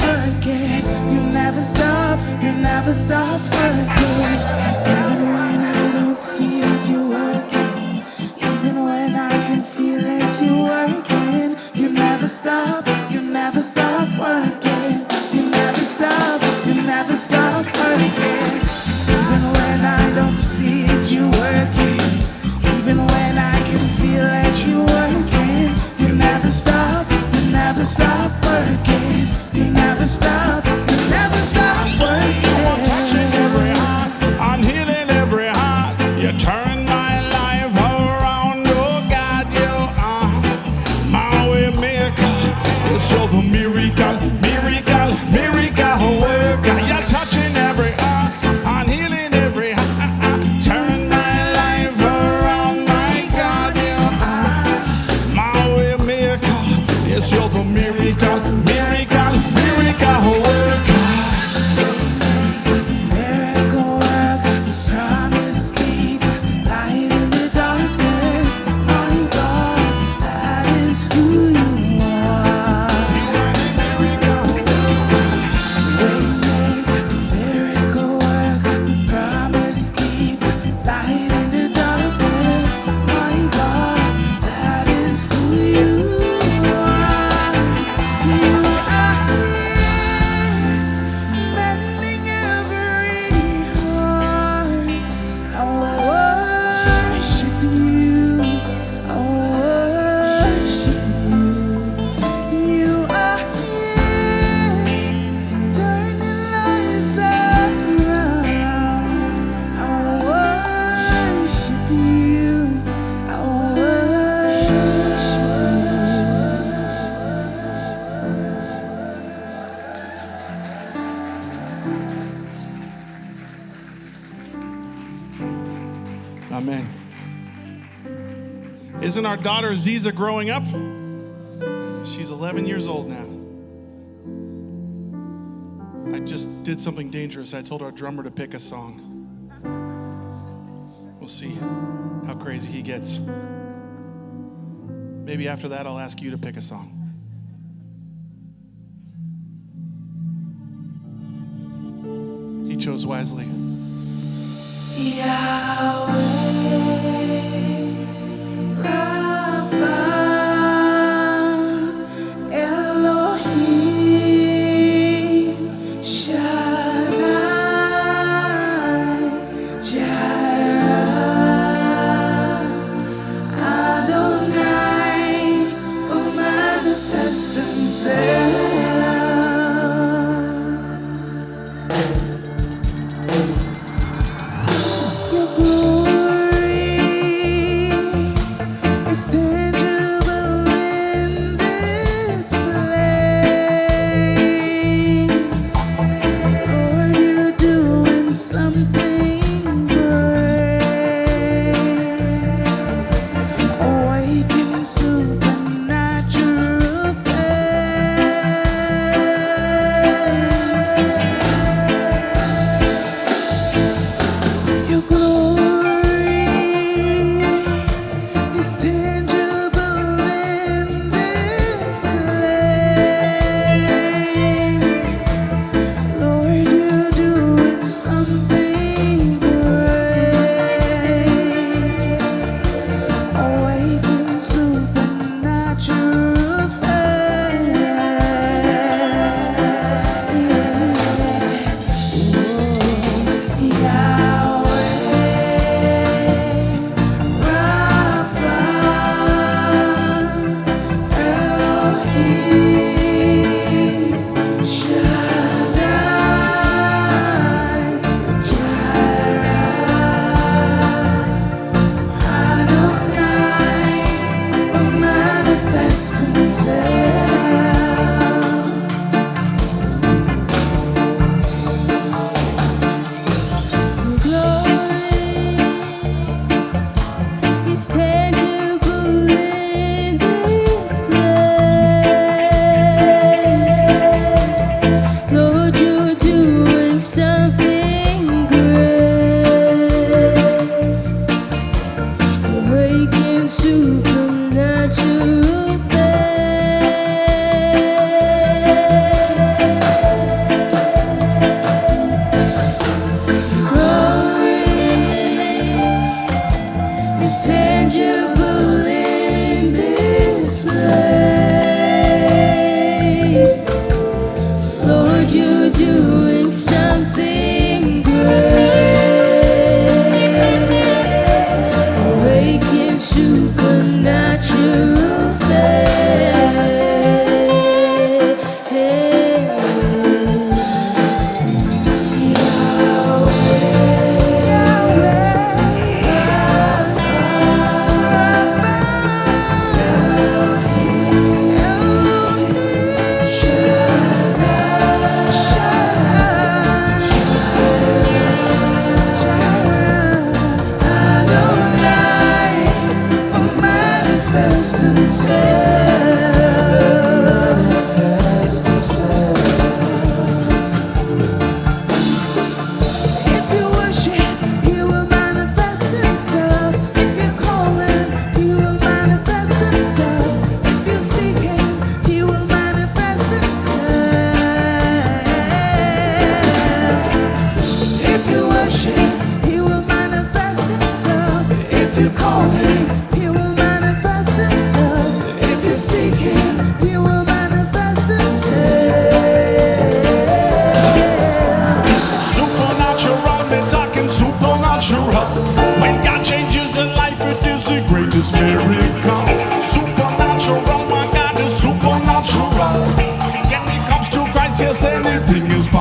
working. You never stop working. Even when I don't see it, you working. Even when I can feel it, you working. You never stop working. You never stop working. Even when I don't see it, you working. Even when I can feel it, you working. You never stop working. You never stop working. I'm touching every heart, I'm healing every heart. You turn my life around, oh God, you are my way maker. You're the miracle worker. You're touching every heart, I'm healing every heart. Turn my life around, my God, you are my way maker. Yes, you're the miracle worker. Miracle worker, promise keeper, light in the darkness. My God, that is who you are. Waymaker, miracle worker, promise keeper, light in the darkness. My God, that is who you are. You are mending every heart. I worship you. I worship you. You are here, turning lives around. I worship you. I worship Amen. Isn't our daughter Ziza growing up? She's 11 years old now. I just did something dangerous. I told our drummer to pick a song. We'll see how crazy he gets. Maybe after that, I'll ask you to pick a song. He chose wisely. Elohim Shaddai Jireh Adonai will manifest himself. Your glory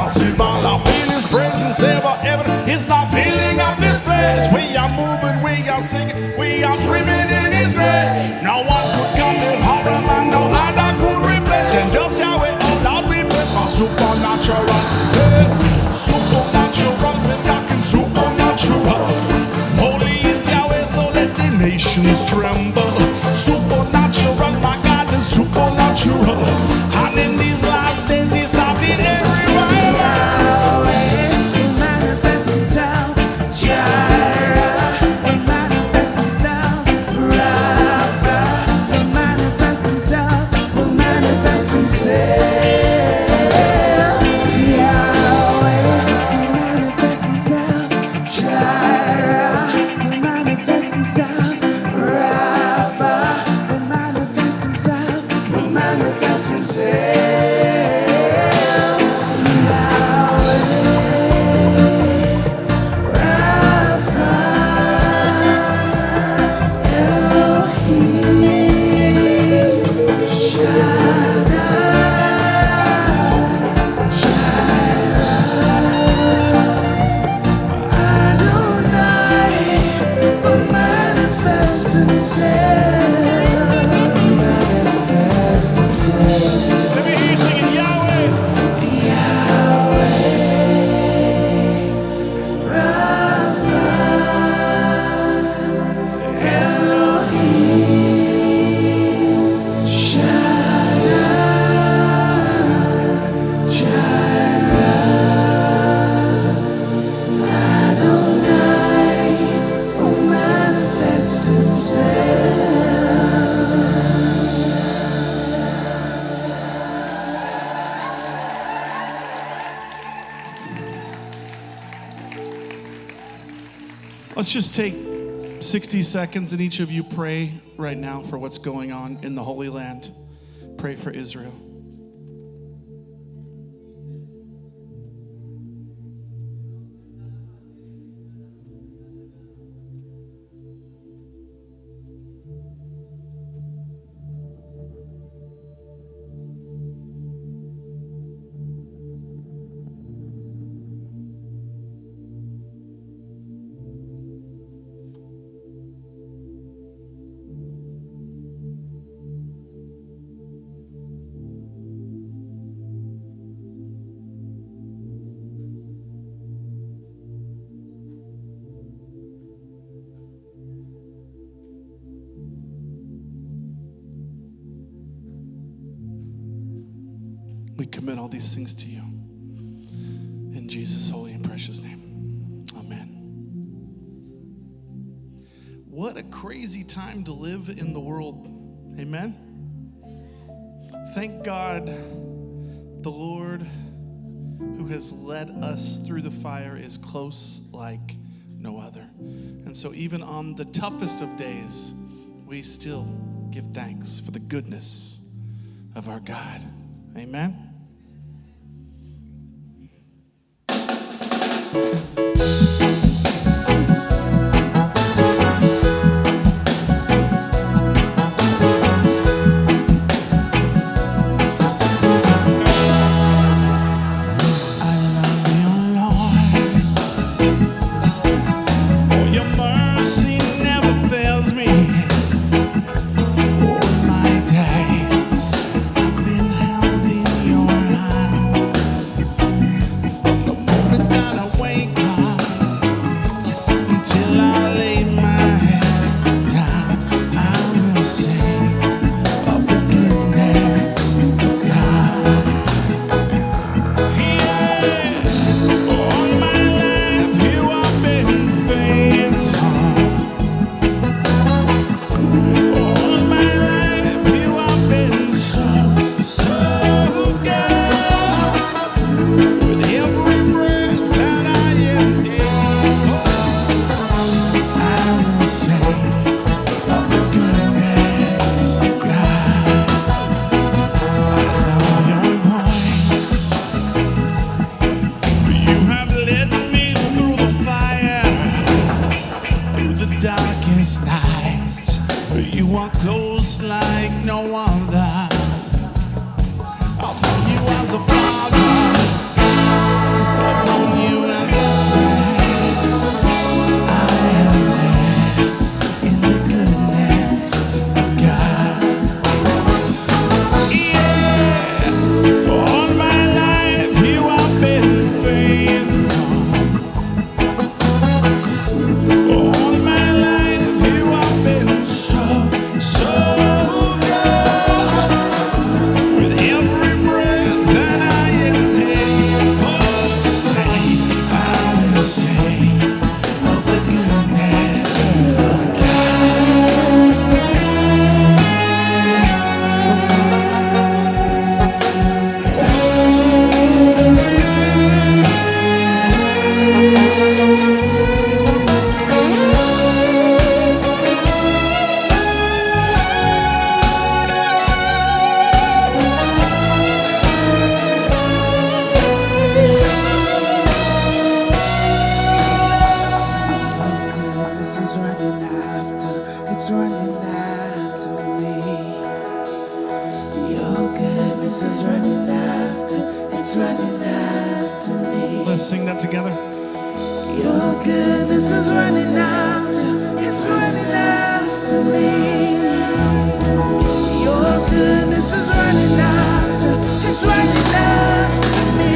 impossible. I feel His presence ever evident. It's not filling up this place. We are moving, we are singing, we are screaming in His grace. No one could come in horror, man, no other could replace. And just Yahweh, oh Lord, we pray for supernatural. Supernatural, we're talking supernatural. Holy is Yahweh, so let the nations tremble. Supernatural, my God is supernatural. And in these last days, He started a revival. Yahweh will manifest Himself. Jireh will manifest Himself. Rapha will manifest Himself. Will manifest Himself. Yahweh will manifest Himself. Jireh will manifest Himself. Rapha will manifest Himself. Will manifest Himself. Let me hear you singing Yahweh. Let's just take 60 seconds and each of you pray right now for what's going on in the Holy Land. Pray for Israel. We commit all these things to you. In Jesus' holy and precious name. Amen. What a crazy time to live in the world. Amen. Thank God the Lord who has led us through the fire is close like no other. And so even on the toughest of days, we still give thanks for the goodness of our God. Amen. You Let's sing that together. Your goodness is running after, it's running after me. Your goodness is running after, it's running after me.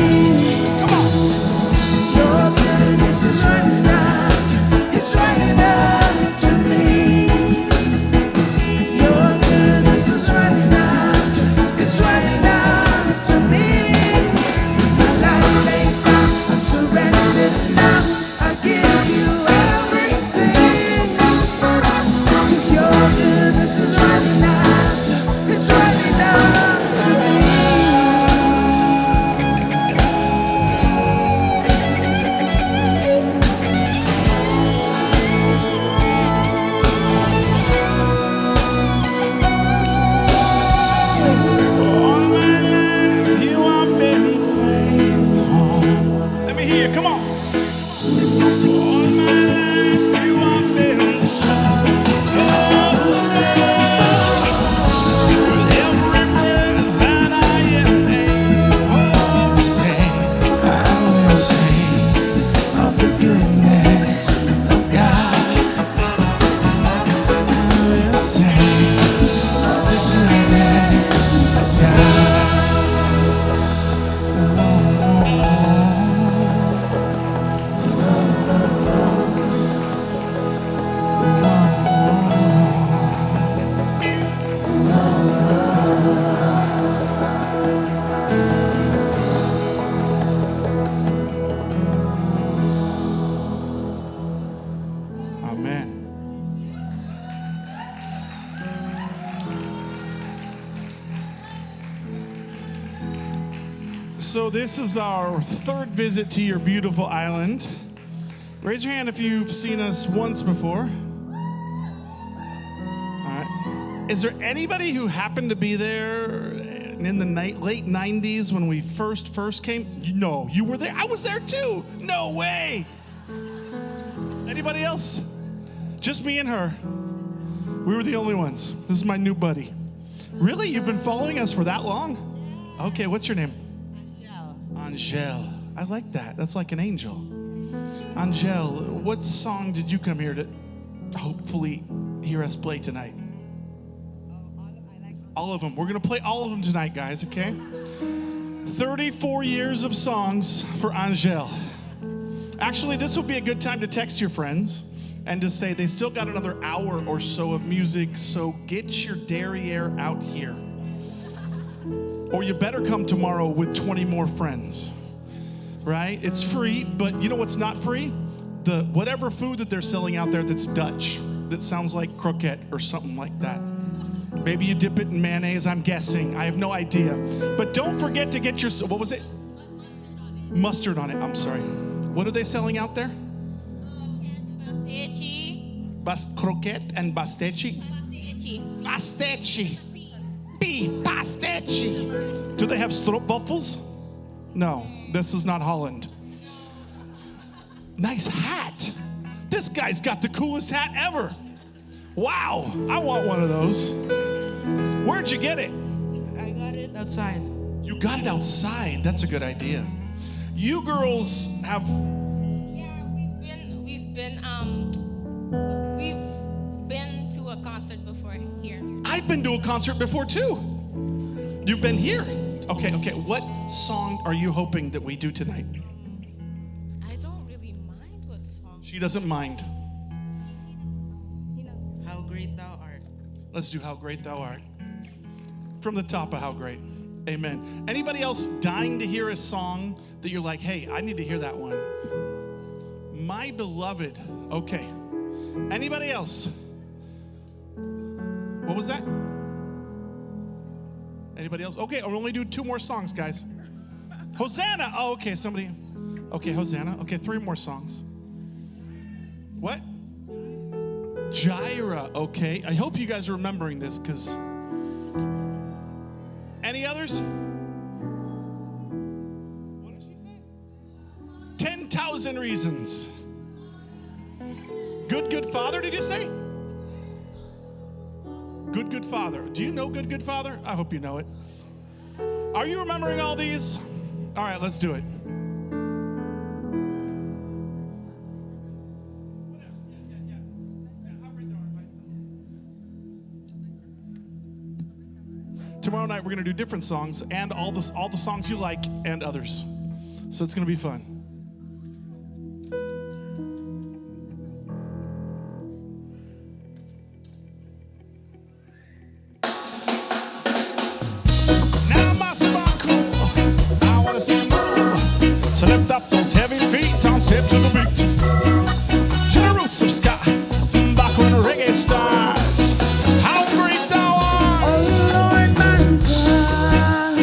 Come on. Your goodness is running after, it's running after me. Your goodness is running after, it's running after me. My life laid down, I'm surrendered now. I give you everything. 'Cause your goodness is running after, it's running after me. All my life you have been faithful. Let me hear you. Come on. All my life you have been so good. With every breath that I am able to say, I will sing of the goodness of God. I will sing of the goodness of God. Amen. So this is our third visit to your beautiful island. Raise your hand if you've seen us once before. All right. Is there anybody who happened to be there in the late 90s when we first came? No, you were there. I was there too. No way. Anybody else? Just me and her. We were the only ones. This is my new buddy. Really? You've been following us for that long? Okay, what's your name? Angel. I like that. That's like an angel. Angel, what song did you come here to hopefully hear us play tonight? All of them. We're going to play all of them tonight, guys, okay? 34 years of songs for Angel. Actually, this would be a good time to text your friends and to say they still got another hour or so of music, so get your derriere out here. Or you better come tomorrow with 20 more friends, right? It's free, but you know what's not free? The whatever food that they're selling out there that's Dutch, that sounds like croquette or something like that. Maybe you dip it in mayonnaise, I'm guessing. I have no idea. But don't forget to get your, what was it? Mustard on it, I'm sorry. What are they selling out there? Croquette and basteci? Basteci. Basteci. Do they have stroopwafels? No, this is not Holland. Nice hat. This guy's got the coolest hat ever. Wow, I want one of those. Where'd you get it? I got it outside. You got it outside. That's a good idea. You girls have. Yeah, we've been to a concert before here. I've been to a concert before too. You've been here. Okay. What song are you hoping that we do tonight? I don't really mind what song. She doesn't mind. How great thou art. Let's do How Great Thou Art. From the top of How Great. Amen. Anybody else dying to hear a song that you're like, hey, I need to hear that one? My Beloved. Okay. Anybody else? What was that? Anybody else? Okay, I'll only do 2 more songs, guys. Hosanna. Oh, okay, somebody. Okay, Hosanna. Okay, 3 more songs. What? Jireh. Okay, I hope you guys are remembering this, because... Any others? What did she say? 10,000 Reasons. Good Father, did you say? Good Father. Do you know Good Father? I hope you know it. Are you remembering all these? All right, let's do it. tomorrow night we're gonna do different songs and all the songs you like and others. So it's gonna be fun. Now my spot cool, I wanna see you move. So lift up those heavy feet on step to the beat. To the roots of ska, back when reggae starts. How great thou art! Oh Lord, my God,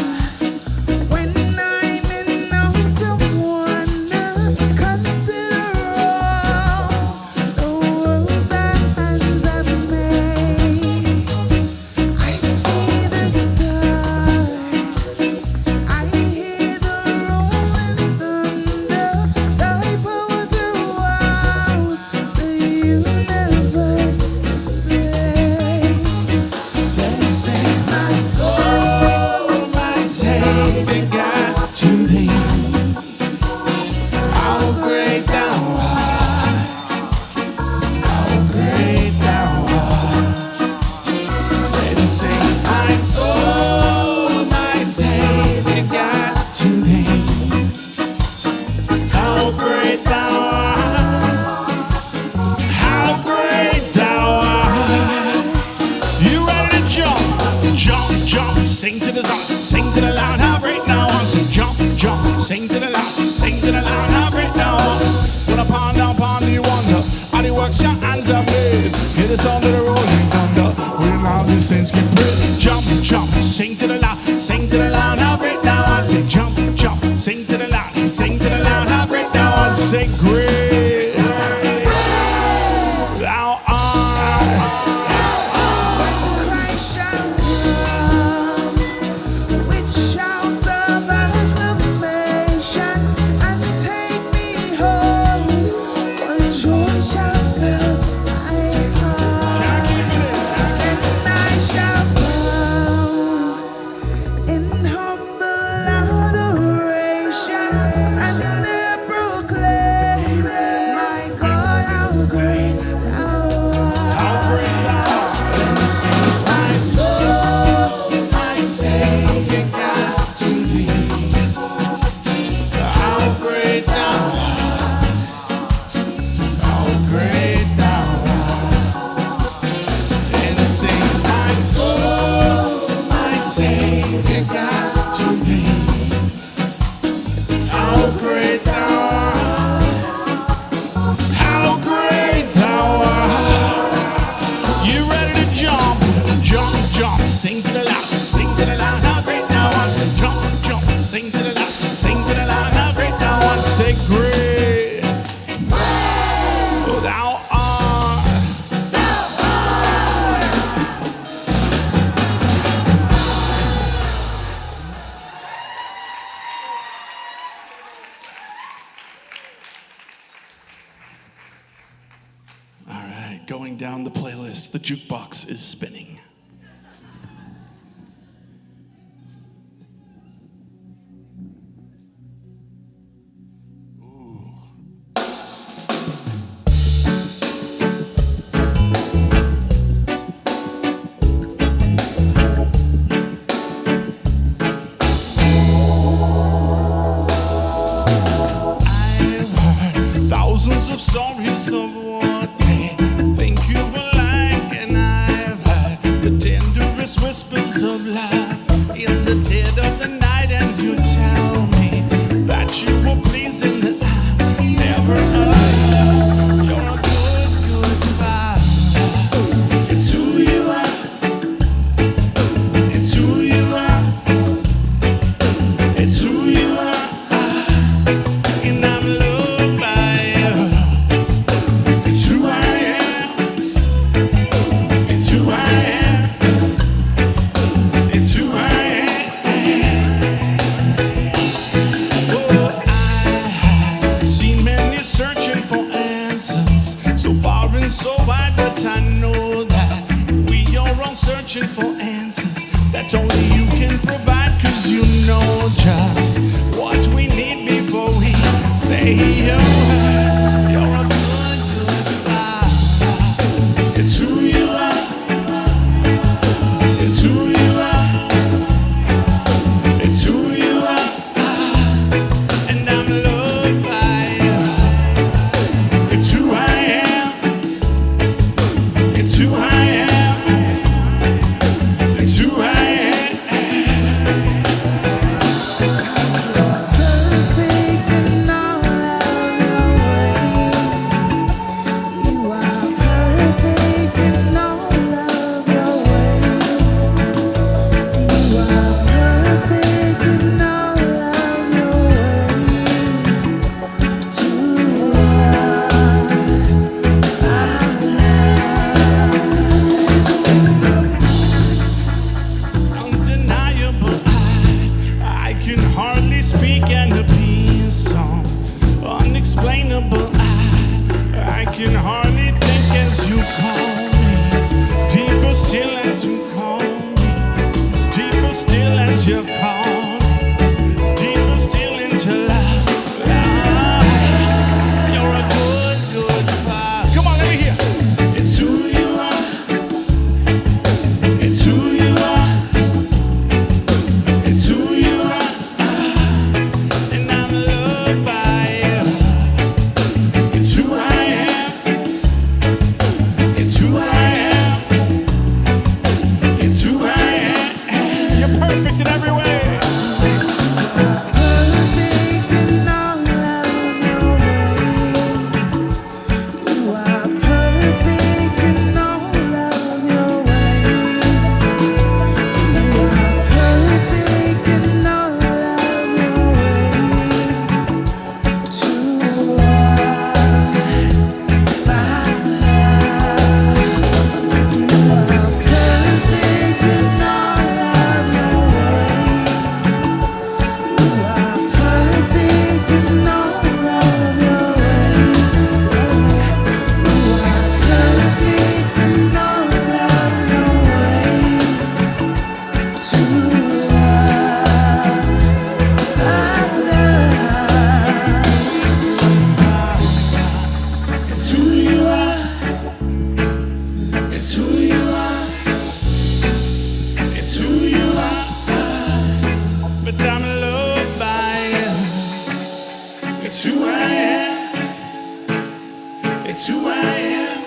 when I'm in awesome wonder, consider all the worlds that hands have made. I see the stars, I hear the rolling thunder, thy power throughout the universe display. Then sings my soul, my Savior God, To thee, how great thou art, how great thou art. Then sings my soul, my Savior God, to thee, how great thou art, how great thou art. You ready to jump, jump, jump, sing to the sound, sing to the loud, how great thou art. So jump, jump, sing to the loud, sing to the loud, how great thou art. When upon you wonder, how the works your hands have made. Hear the sound of the rolling thunder, when all the saints can pray. Jump, jump, sing to the loud, sing to the loud, how great thou art. Say jump, jump, sing to the loud, sing to the loud, how great thou art. Say great thou art. Christ shall come with shouts of acclamation and take me home. What joy shall fill my heart, and I shall bow in humble adoration and there proclaim, my God, how great thou art. Then sings my soul, my Savior God, to thee. How great thou art, how great thou art. Then sings my soul, my Savior God, to thee. How great thou art, how great thou art. You ready to jump, jump, jump, sing to the loud, sing to the loud, how great thou art. Say jump, jump, sing to the loud, sing to the loud, how great thou art. Say great thou art. All right, going down the playlist, the jukebox is spinning. I've heard thousands of stories of what they think you were like, and I've heard the tenderest whispers of love in the dead of the night, and you tell me that you were pleasing that I never heard. You're a good, good father. It's who you are. It's who you are. It's who you are. And I'm loved by you. It's who I am. It's who I am. It's who I am. Oh, I have seen many searching for answers, so far and so wide, but I know that we are all searching for answers that only you can provide, 'cause you know just what we need before we say you're a good, good father. It's who you are. It's who you are. who I am. It's who I am.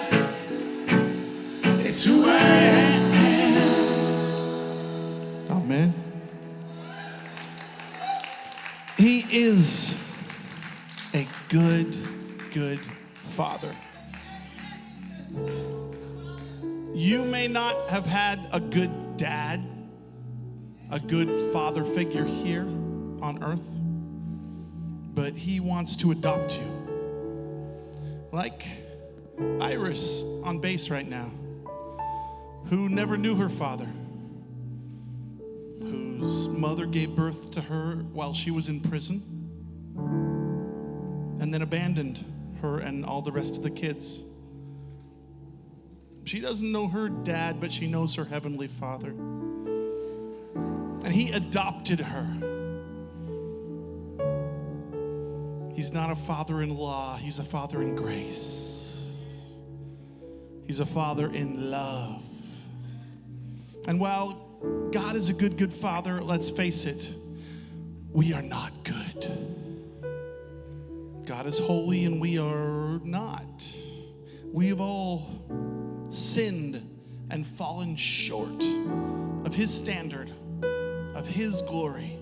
It's who I am. Amen. He is a good, good Father. You may not have had a good dad, a good father figure here on earth, but he wants to adopt you. Like Iris on bass right now, who never knew her father, whose mother gave birth to her while she was in prison, and then abandoned her and all the rest of the kids. She doesn't know her dad, but she knows her heavenly Father. And he adopted her. He's not a father-in-law, he's a father in grace. He's a father in love. And while God is a good, good father, let's face it, we are not good. God is holy and we are not. We have all sinned and fallen short of his standard, of his glory.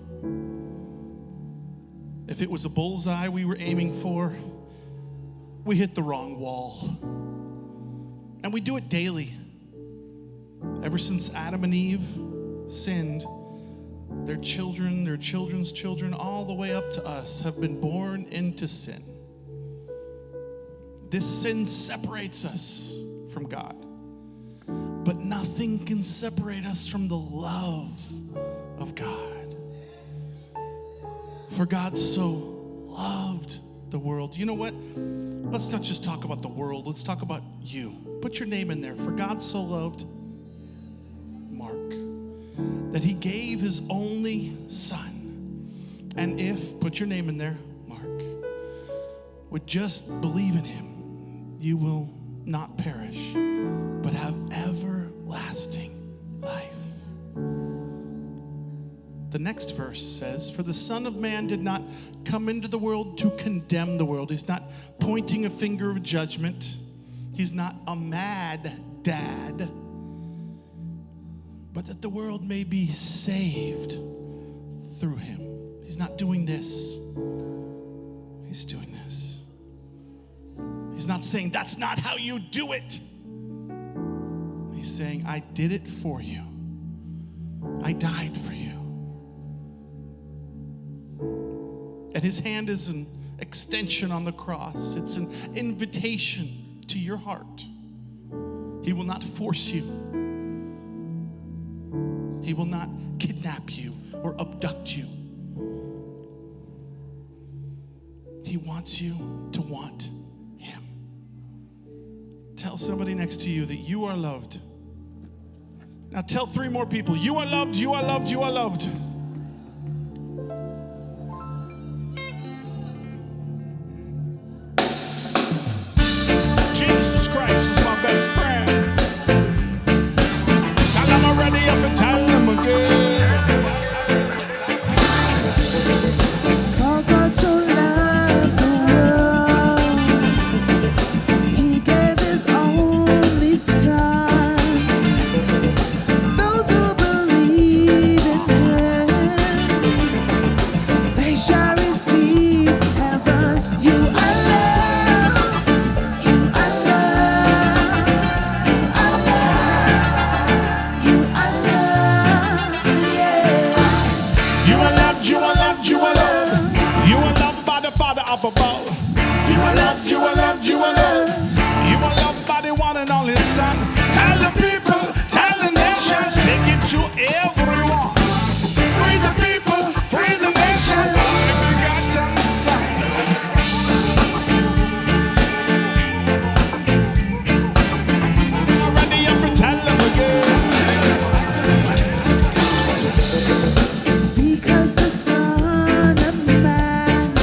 If it was a bullseye we were aiming for, we hit the wrong wall. And we do it daily. Ever since Adam and Eve sinned, their children, their children's children, all the way up to us have been born into sin. This sin separates us from God. But nothing can separate us from the love of God. For God so loved the world. You know what? Let's not just talk about the world. Let's talk about you. Put your name in there. For God so loved Mark, that he gave his only son. And if, put your name in there, Mark, would just believe in him, you will not perish, but have everlasting life. The next verse says, for the Son of Man did not come into the world to condemn the world. He's not pointing a finger of judgment. He's not a mad dad, but that the world may be saved through him. He's not doing this. He's doing this. He's not saying, that's not how you do it. He's saying, I did it for you. I died for you. And his hand is an extension on the cross. It's an invitation to your heart. He will not force you. He will not kidnap you or abduct you. He wants you to want him. Tell somebody next to you that you are loved. Now tell 3 more people, you are loved, you are loved, you are loved. Jesus Christ is my best friend. Tell him already up and tell him again. For God so loved the world, he gave his only son. Those who believe in him, they shall receive heaven. You are loved. You are loved. You are loved. You are loved. Yeah. You are loved, you are loved, you are loved. You are loved by the Father up above. You are loved, you are loved, you are loved. You are loved by the one and only Son. Tell the people, tell the nations, take it to everyone. Free the people, free the nations. Only begotten Son. Already up and tell them again. Because the Son of Man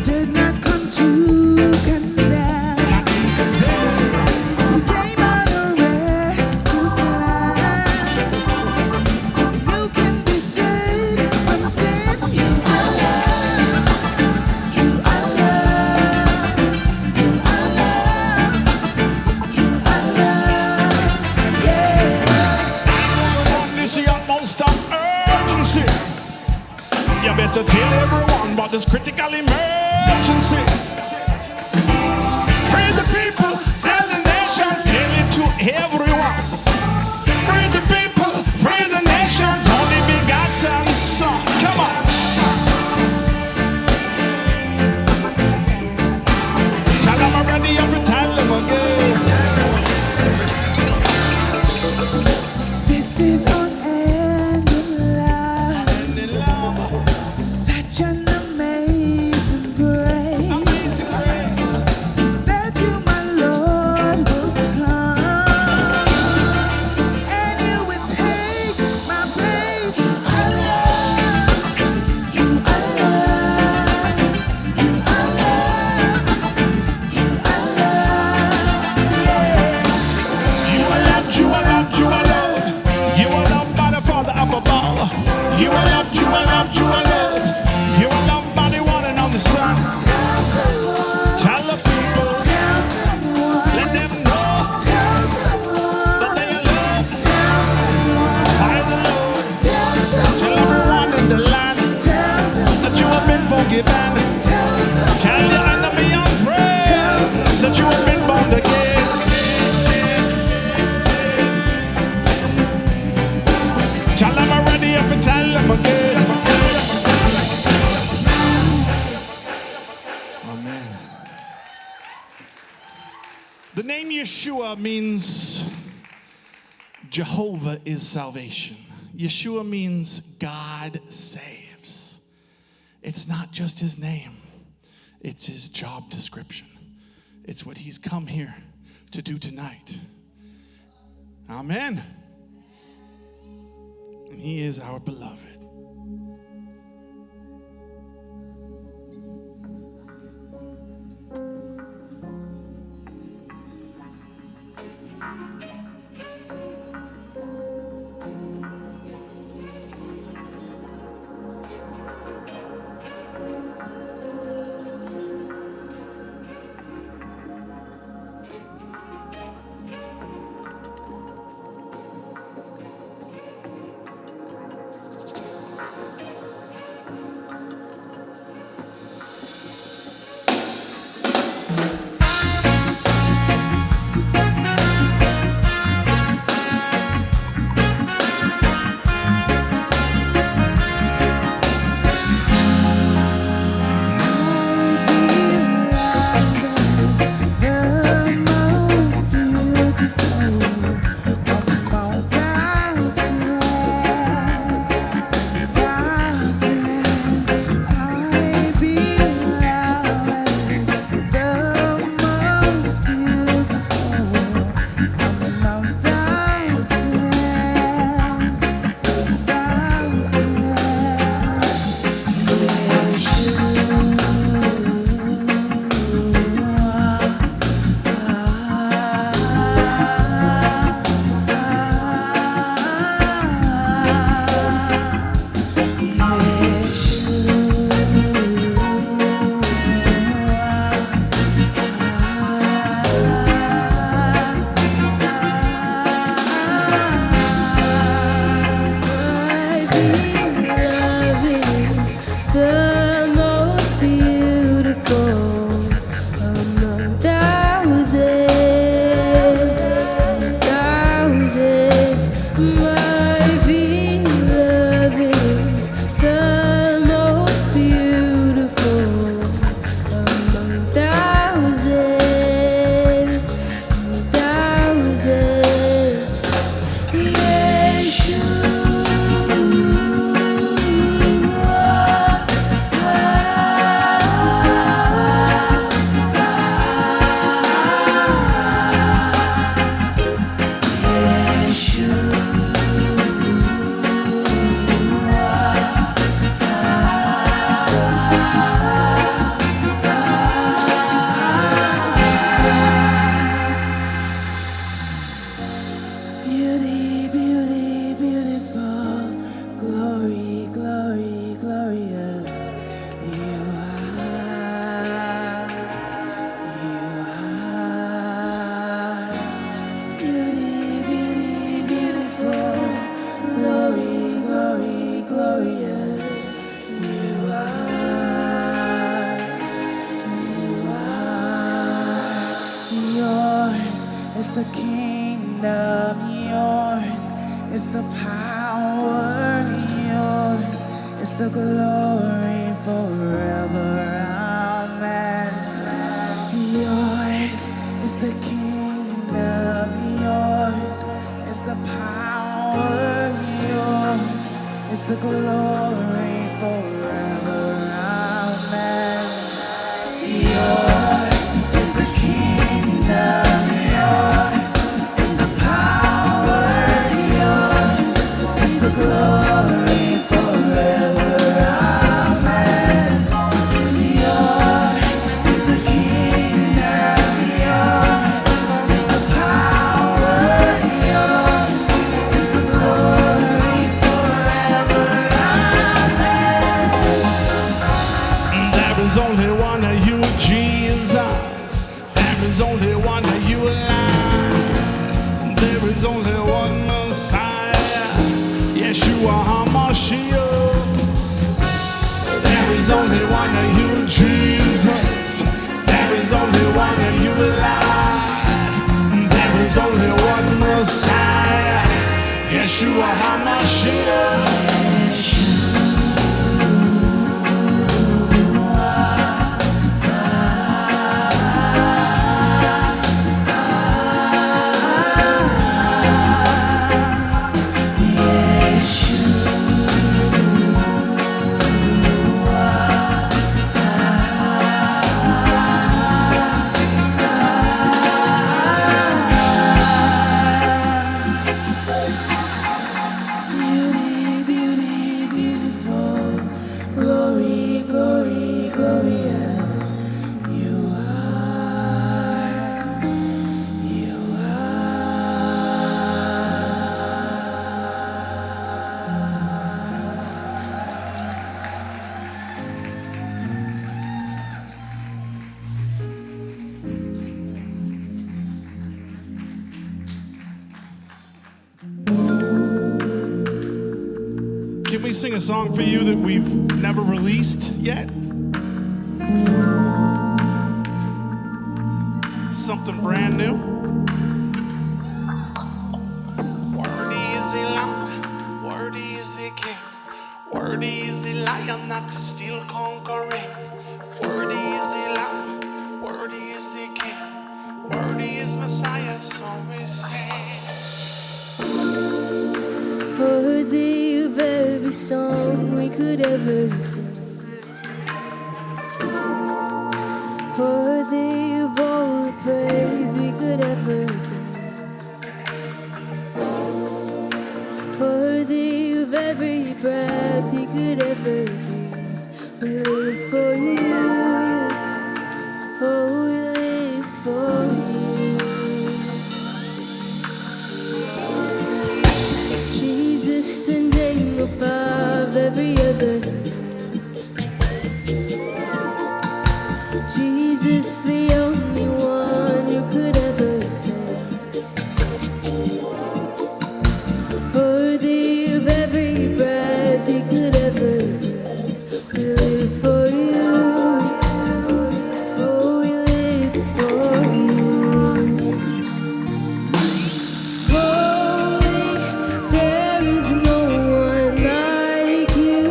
did not come to condemn. He came on a rescue plan. You can be saved from sin. You are loved. You church and sing. Free the people, tell the nations, tell it to everyone. Free the people, free the nations, only begotten Son. Come on. Tell them already, up and tell them again. This is unending love, such an amazing grace, that you, my Lord, will come and you will take my place. I love you, I love you, I love you, I love, yeah. You are loved, you are loved, you are loved. You are loved by the Father up above. You are loved, you are loved, you are loved. You are loved by the one and only Son. Tell someone, Tell the people, tell someone, let them know tell someone, that they are loved tell someone, by the Lord. tell Tell someone, everyone in the land tell someone, that you have been forgiven. tell someone, Tell your enemy and pray that you have been born again. Tell them already if you tell them again. Amen. The name Yeshua means Jehovah is salvation. Yeshua means God saves. It's not just his name, it's his job description. It's what he's come here to do tonight. Amen. And he is our beloved. is the kingdom, yours is the power, yours is the glory forever. Amen. Yours is the kingdom, yours is the power, yours is the glory forever. Amen. Yours is the kingdom, yours is the power, yours is the glory forever. Amen. Yours is the kingdom, yours is the power, yours is the glory forever. Amen. There is only one of you, Jesus. There is only one of you, Lord. There is only one Messiah, Yeshua HaMashiach. There is only one of you, Jesus. There is only one of you, Lord. There is only one Messiah, Yeshua HaMashiach. Beauty, beauty, beautiful. Glory, glory, glorious. You are. You Can we sing a song for you that we've never released yet? Something brand new. Worthy is the Lamb, worthy is the King, worthy is the Lion that is still conquering. Worthy is the Lamb, worthy is the King, worthy is Messiah, so we sing. Worthy of every song we could ever sing. Worthy of all the praise we could ever give. Worthy of every breath you could ever breathe. We live for you. Oh, we live for you. Jesus, the name above every other name. Jesus, the only one you could ever save. Worthy of every breath you could ever breathe. We live for you. Oh, we live for you. Holy, there is no one like you.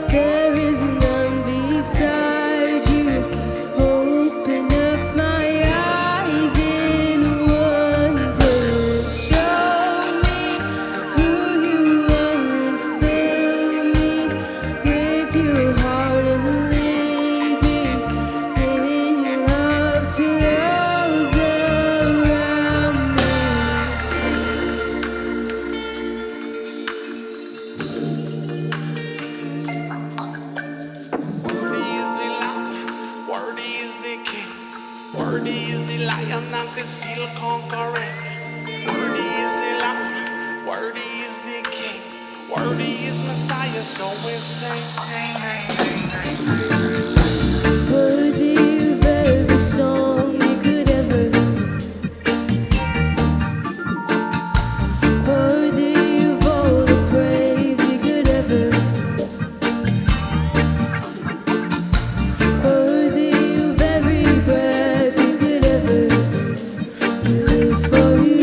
There is none beside you. Open up my eyes in wonder. Show me who you are and fill me with your heart and lead me in your love to those around me. Worthy is the Lamb, worthy is the King, worthy is the Lion that is still conquering. Worthy is the Lamb, worthy is the King, worthy is Messiah, so we sing. Worthy of every song you could ever sing. Worthy of all the praise you could ever give. Worthy of every breath you could ever breathe. We live for you.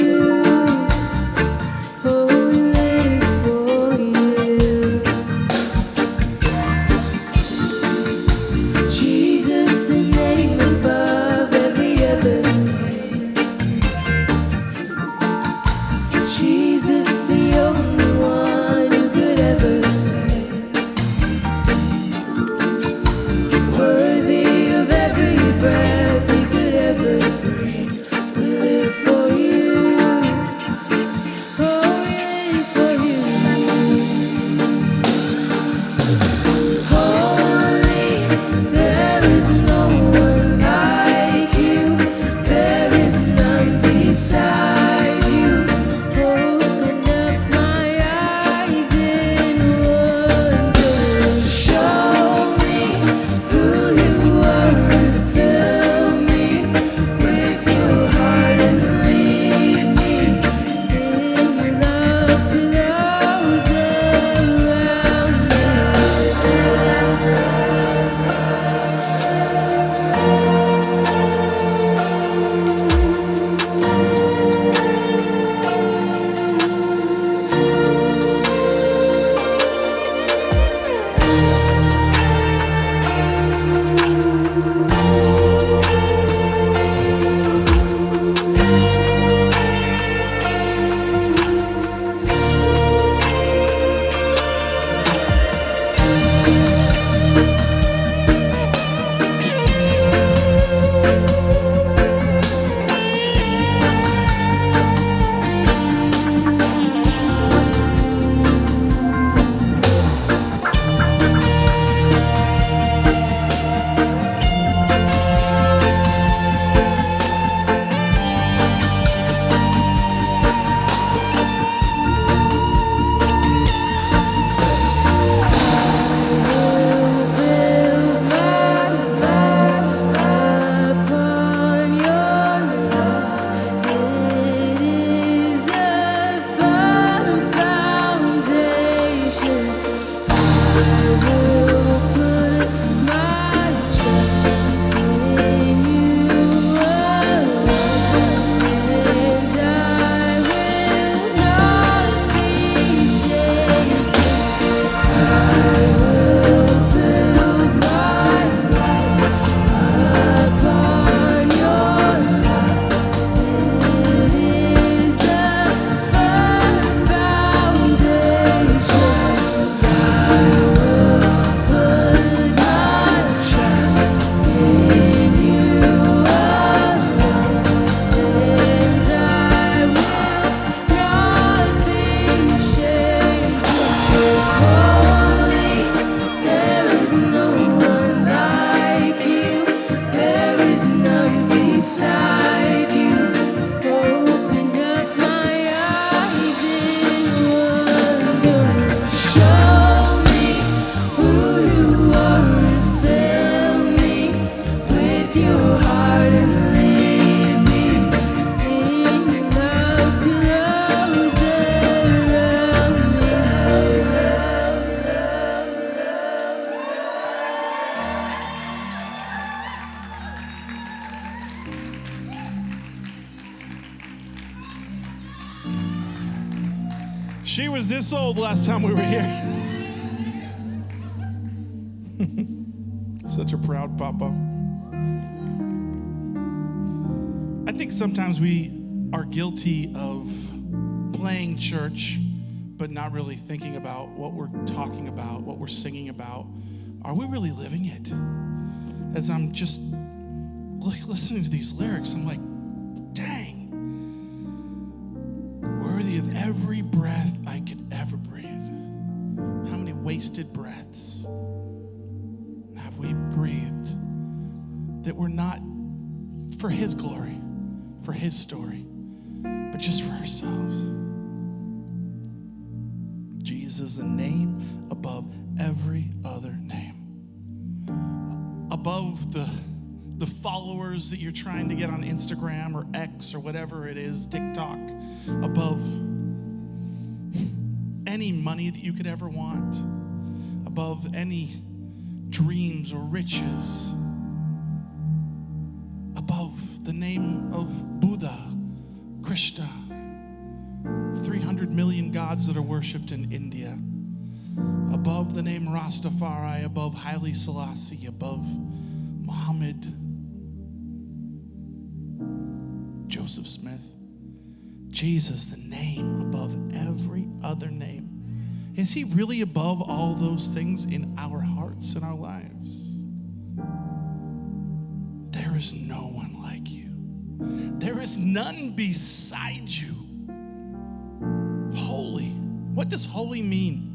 She was this old last time we were here. Such a proud papa. I think sometimes we are guilty of playing church, but not really thinking about what we're talking about, what we're singing about. Are we really living it? As I'm just listening to these lyrics, I'm like, dang. Worthy of every breath I could ever breathe. How many wasted breaths have we breathed that were not for His glory, for His story, but just for ourselves? Jesus, the name above every other name. Above the followers that you're trying to get on Instagram or X or whatever it is, TikTok. Above any money that you could ever want. Above any dreams or riches. Above the name of Buddha, Krishna, 300 million gods that are worshipped in India. Above the name Rastafari, above Haile Selassie, above Muhammad, Joseph Smith. Jesus, the name above every other name. Is He really above all those things in our hearts and our lives? There is no one like you. There is none beside you. Holy. What does holy mean?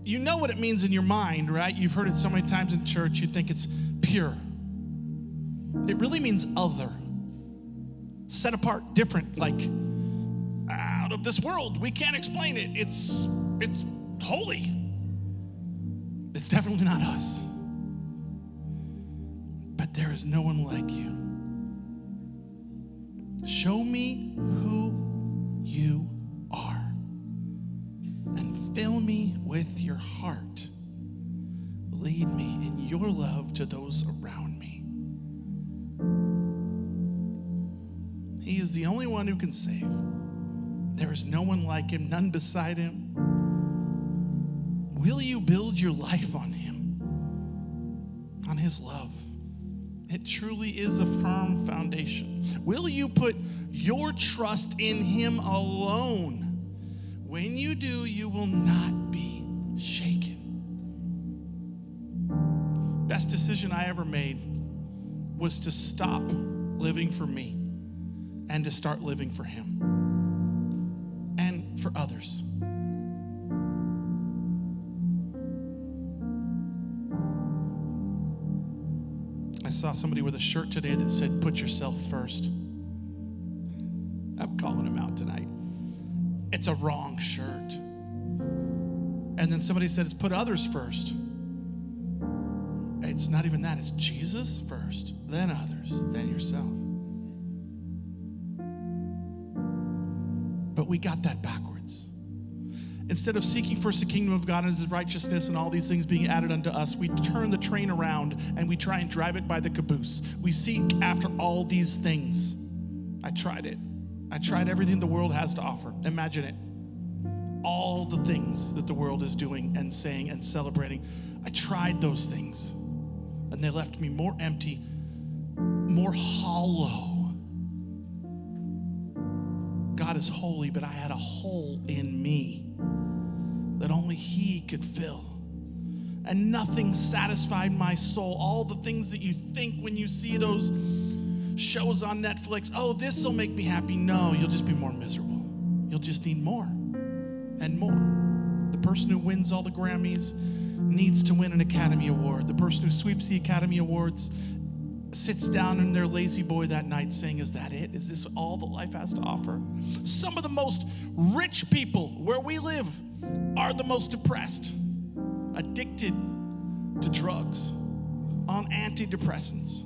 You know what it means in your mind, right? You've heard it so many times in church, you think it's pure. It really means other. Set apart, different, like out of this world. We can't explain it. It's holy. It's definitely not us. But there is no one like you. Show me who you are and fill me with your heart. Lead me in your love to those around me. He is the only one who can save. There is no one like Him, none beside Him. Will you build your life on Him, on His love? It truly is a firm foundation. Will you put your trust in Him alone? When you do, you will not be shaken. Best decision I ever made was to stop living for me and to start living for Him and for others. I saw somebody with a shirt today that said, "Put yourself first." I'm calling him out tonight. It's a wrong shirt. And then somebody said, "It's put others first." It's not even that. It's Jesus first, then others, then yourself. But we got that backwards. Instead of seeking first the kingdom of God and His righteousness and all these things being added unto us, we turn the train around and we try and drive it by the caboose. We seek after all these things. I tried it. I tried everything the world has to offer. Imagine it. All the things that the world is doing and saying and celebrating. I tried those things and they left me more empty, more hollow. God is holy, but I had a hole in me that only He could fill. And nothing satisfied my soul. All the things that you think when you see those shows on Netflix, oh, this will make me happy. No, you'll just be more miserable. You'll just need more and more. The person who wins all the Grammys needs to win an Academy Award. The person who sweeps the Academy Awards sits down in their lazy boy that night saying, is that it? Is this all that life has to offer? Some of the most rich people where we live are the most depressed, addicted to drugs, on antidepressants.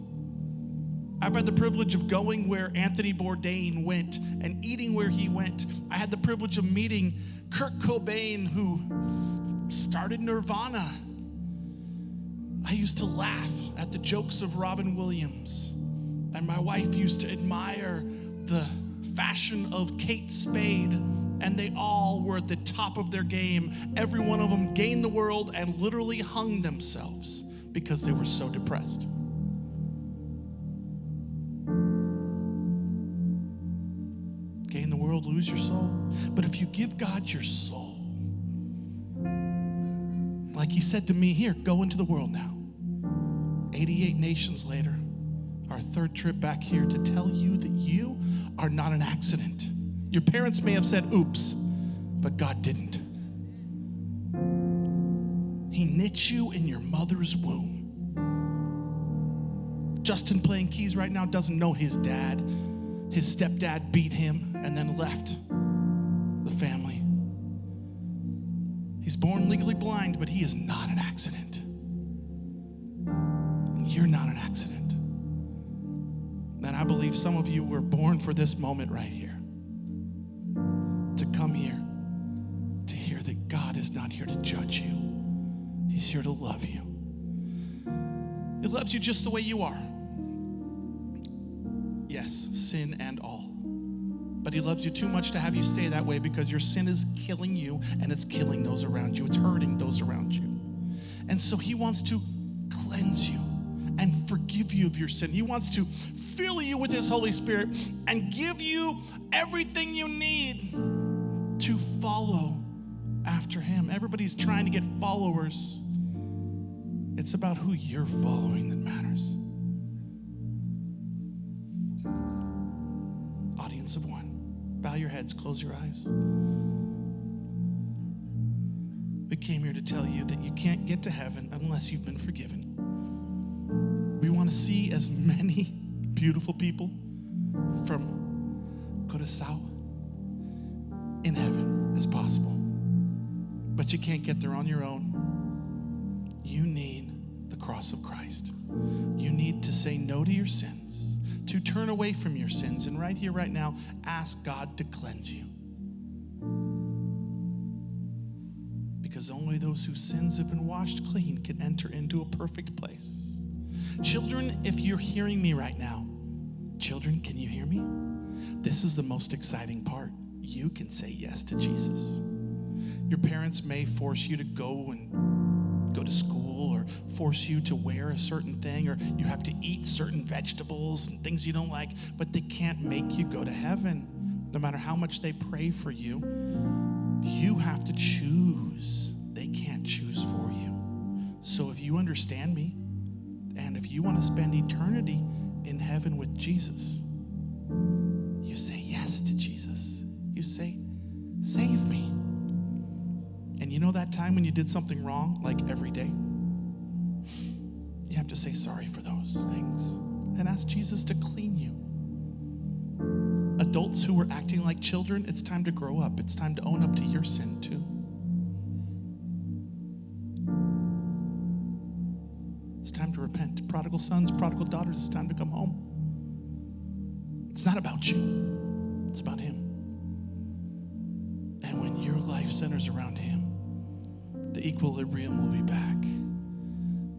I've had the privilege of going where Anthony Bourdain went and eating where he went. I had the privilege of meeting Kurt Cobain, who started Nirvana. I used to laugh at the jokes of Robin Williams, and my wife used to admire the fashion of Kate Spade, and they all were at the top of their game. Every one of them gained the world and literally hung themselves because they were so depressed. Gain the world, lose your soul. But if you give God your soul, like he said to me, here, go into the world now. 88 nations later, our third trip back here to tell you that you are not an accident. Your parents may have said, oops, but God didn't. He knit you in your mother's womb. Justin playing keys right now doesn't know his dad. His stepdad beat him and then left the family. He's born legally blind, but he is not an accident. And you're not an accident. And I believe some of you were born for this moment right here. To come here, to hear that God is not here to judge you. He's here to love you. He loves you just the way you are. Yes, sin and all. But he loves you too much to have you stay that way, because your sin is killing you and it's killing those around you. It's hurting those around you. And so he wants to cleanse you and forgive you of your sin. He wants to fill you with his Holy Spirit and give you everything you need to follow after him. Everybody's trying to get followers. It's about who you're following that matters. Audience of one, bow your heads, close your eyes. We came here to tell you that you can't get to heaven unless you've been forgiven. We want to see as many beautiful people from Curaçao in heaven as possible. But you can't get there on your own. You need the cross of Christ. You need to say no to your sins, to turn away from your sins, and right here, right now, ask God to cleanse you. Because only those whose sins have been washed clean can enter into a perfect place. Children, if you're hearing me right now, children, can you hear me? This is the most exciting part. You can say yes to Jesus. Your parents may force you to go to school, or force you to wear a certain thing, or you have to eat certain vegetables and things you don't like, but they can't make you go to heaven. No matter how much they pray for you, you have to choose. They can't choose for you. So if you understand me, and if you want to spend eternity in heaven with Jesus, you say yes to Jesus. You say, save me. And you know that time when you did something wrong, like every day? You have to say sorry for those things and ask Jesus to clean you. Adults who are acting like children, it's time to grow up. It's time to own up to your sin too. It's time to repent. Prodigal sons, prodigal daughters, it's time to come home. It's not about you. It's about him. And when your life centers around him, the equilibrium will be back.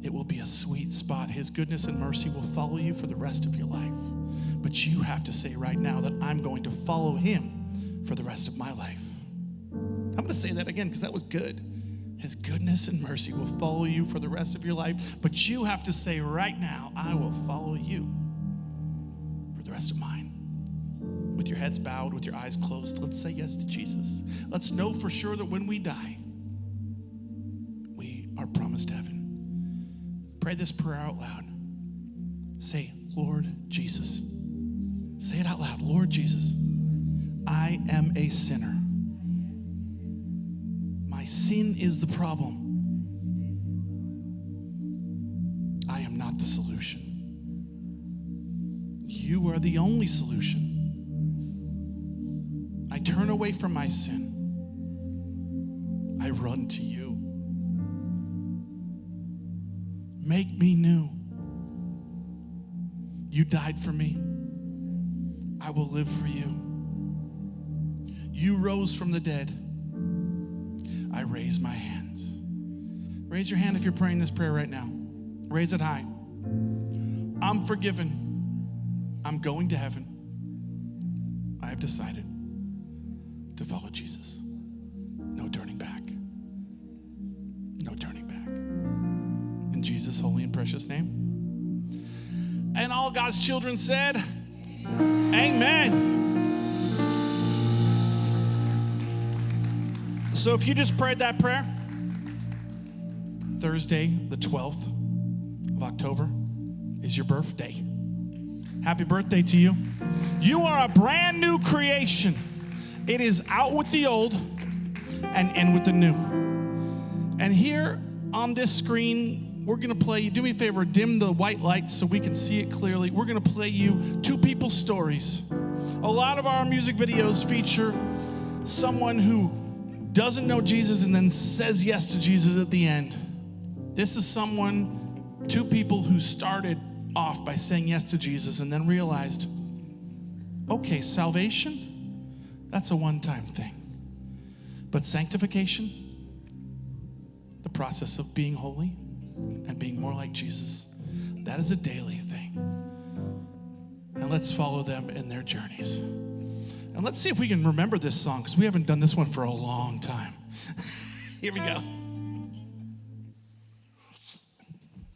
It will be a sweet spot. His goodness and mercy will follow you for the rest of your life. But you have to say right now that I'm going to follow him for the rest of my life. I'm going to say that again because that was good. His goodness and mercy will follow you for the rest of your life. But you have to say right now, I will follow you for the rest of mine. With your heads bowed, with your eyes closed, let's say yes to Jesus. Let's know for sure that when we die, we are promised heaven. Pray this prayer out loud. Say, Lord Jesus. Say it out loud. Lord Jesus, I am a sinner. My sin is the problem. I am not the solution. You are the only solution. I turn away from my sin. I run to you. Make me new. You died for me. I will live for you. You rose from the dead. I raise my hands. Raise your hand if you're praying this prayer right now. Raise it high. I'm forgiven. I'm going to heaven. I I've decided to follow Jesus. No turning back. No turning back. In Jesus' holy and precious name. And all God's children said, Amen. So if you just prayed that prayer, Thursday, the 12th of October is your birthday. Happy birthday to you. You are a brand new creation. It is out with the old and in with the new. And here on this screen, we're going to play you. Do me a favor, dim the white lights so we can see it clearly. We're going to play you two people's stories. A lot of our music videos feature someone who doesn't know Jesus and then says yes to Jesus at the end. This is two people who started off by saying yes to Jesus and then realized, okay, salvation, that's a one-time thing. But sanctification, the process of being holy and being more like Jesus, that is a daily thing. And let's follow them in their journeys. And let's see if we can remember this song, because we haven't done this one for a long time. Here we go.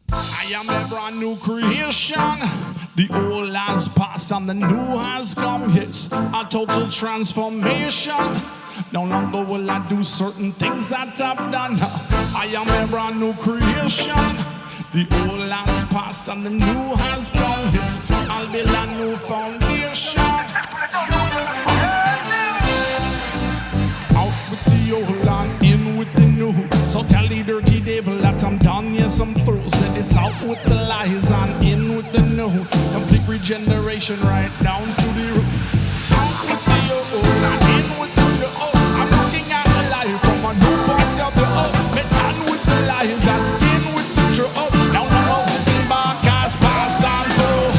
I am a brand new creation. The old has passed and the new has come. It's a total transformation. No longer will I do certain things that I've done. I am a brand new creation. The old has passed and the new has come. It's I'll build a new foundation. Out with the old and in with the new. So tell the dirty devil that I'm done, yes I'm through. Said it's out with the lies and in with the new. Complete regeneration right down to the root. Out with the old and in with the new. I'm looking at the life from a new point of view. Me done with the lies and in with the truth. Now I'm looking back as past and through.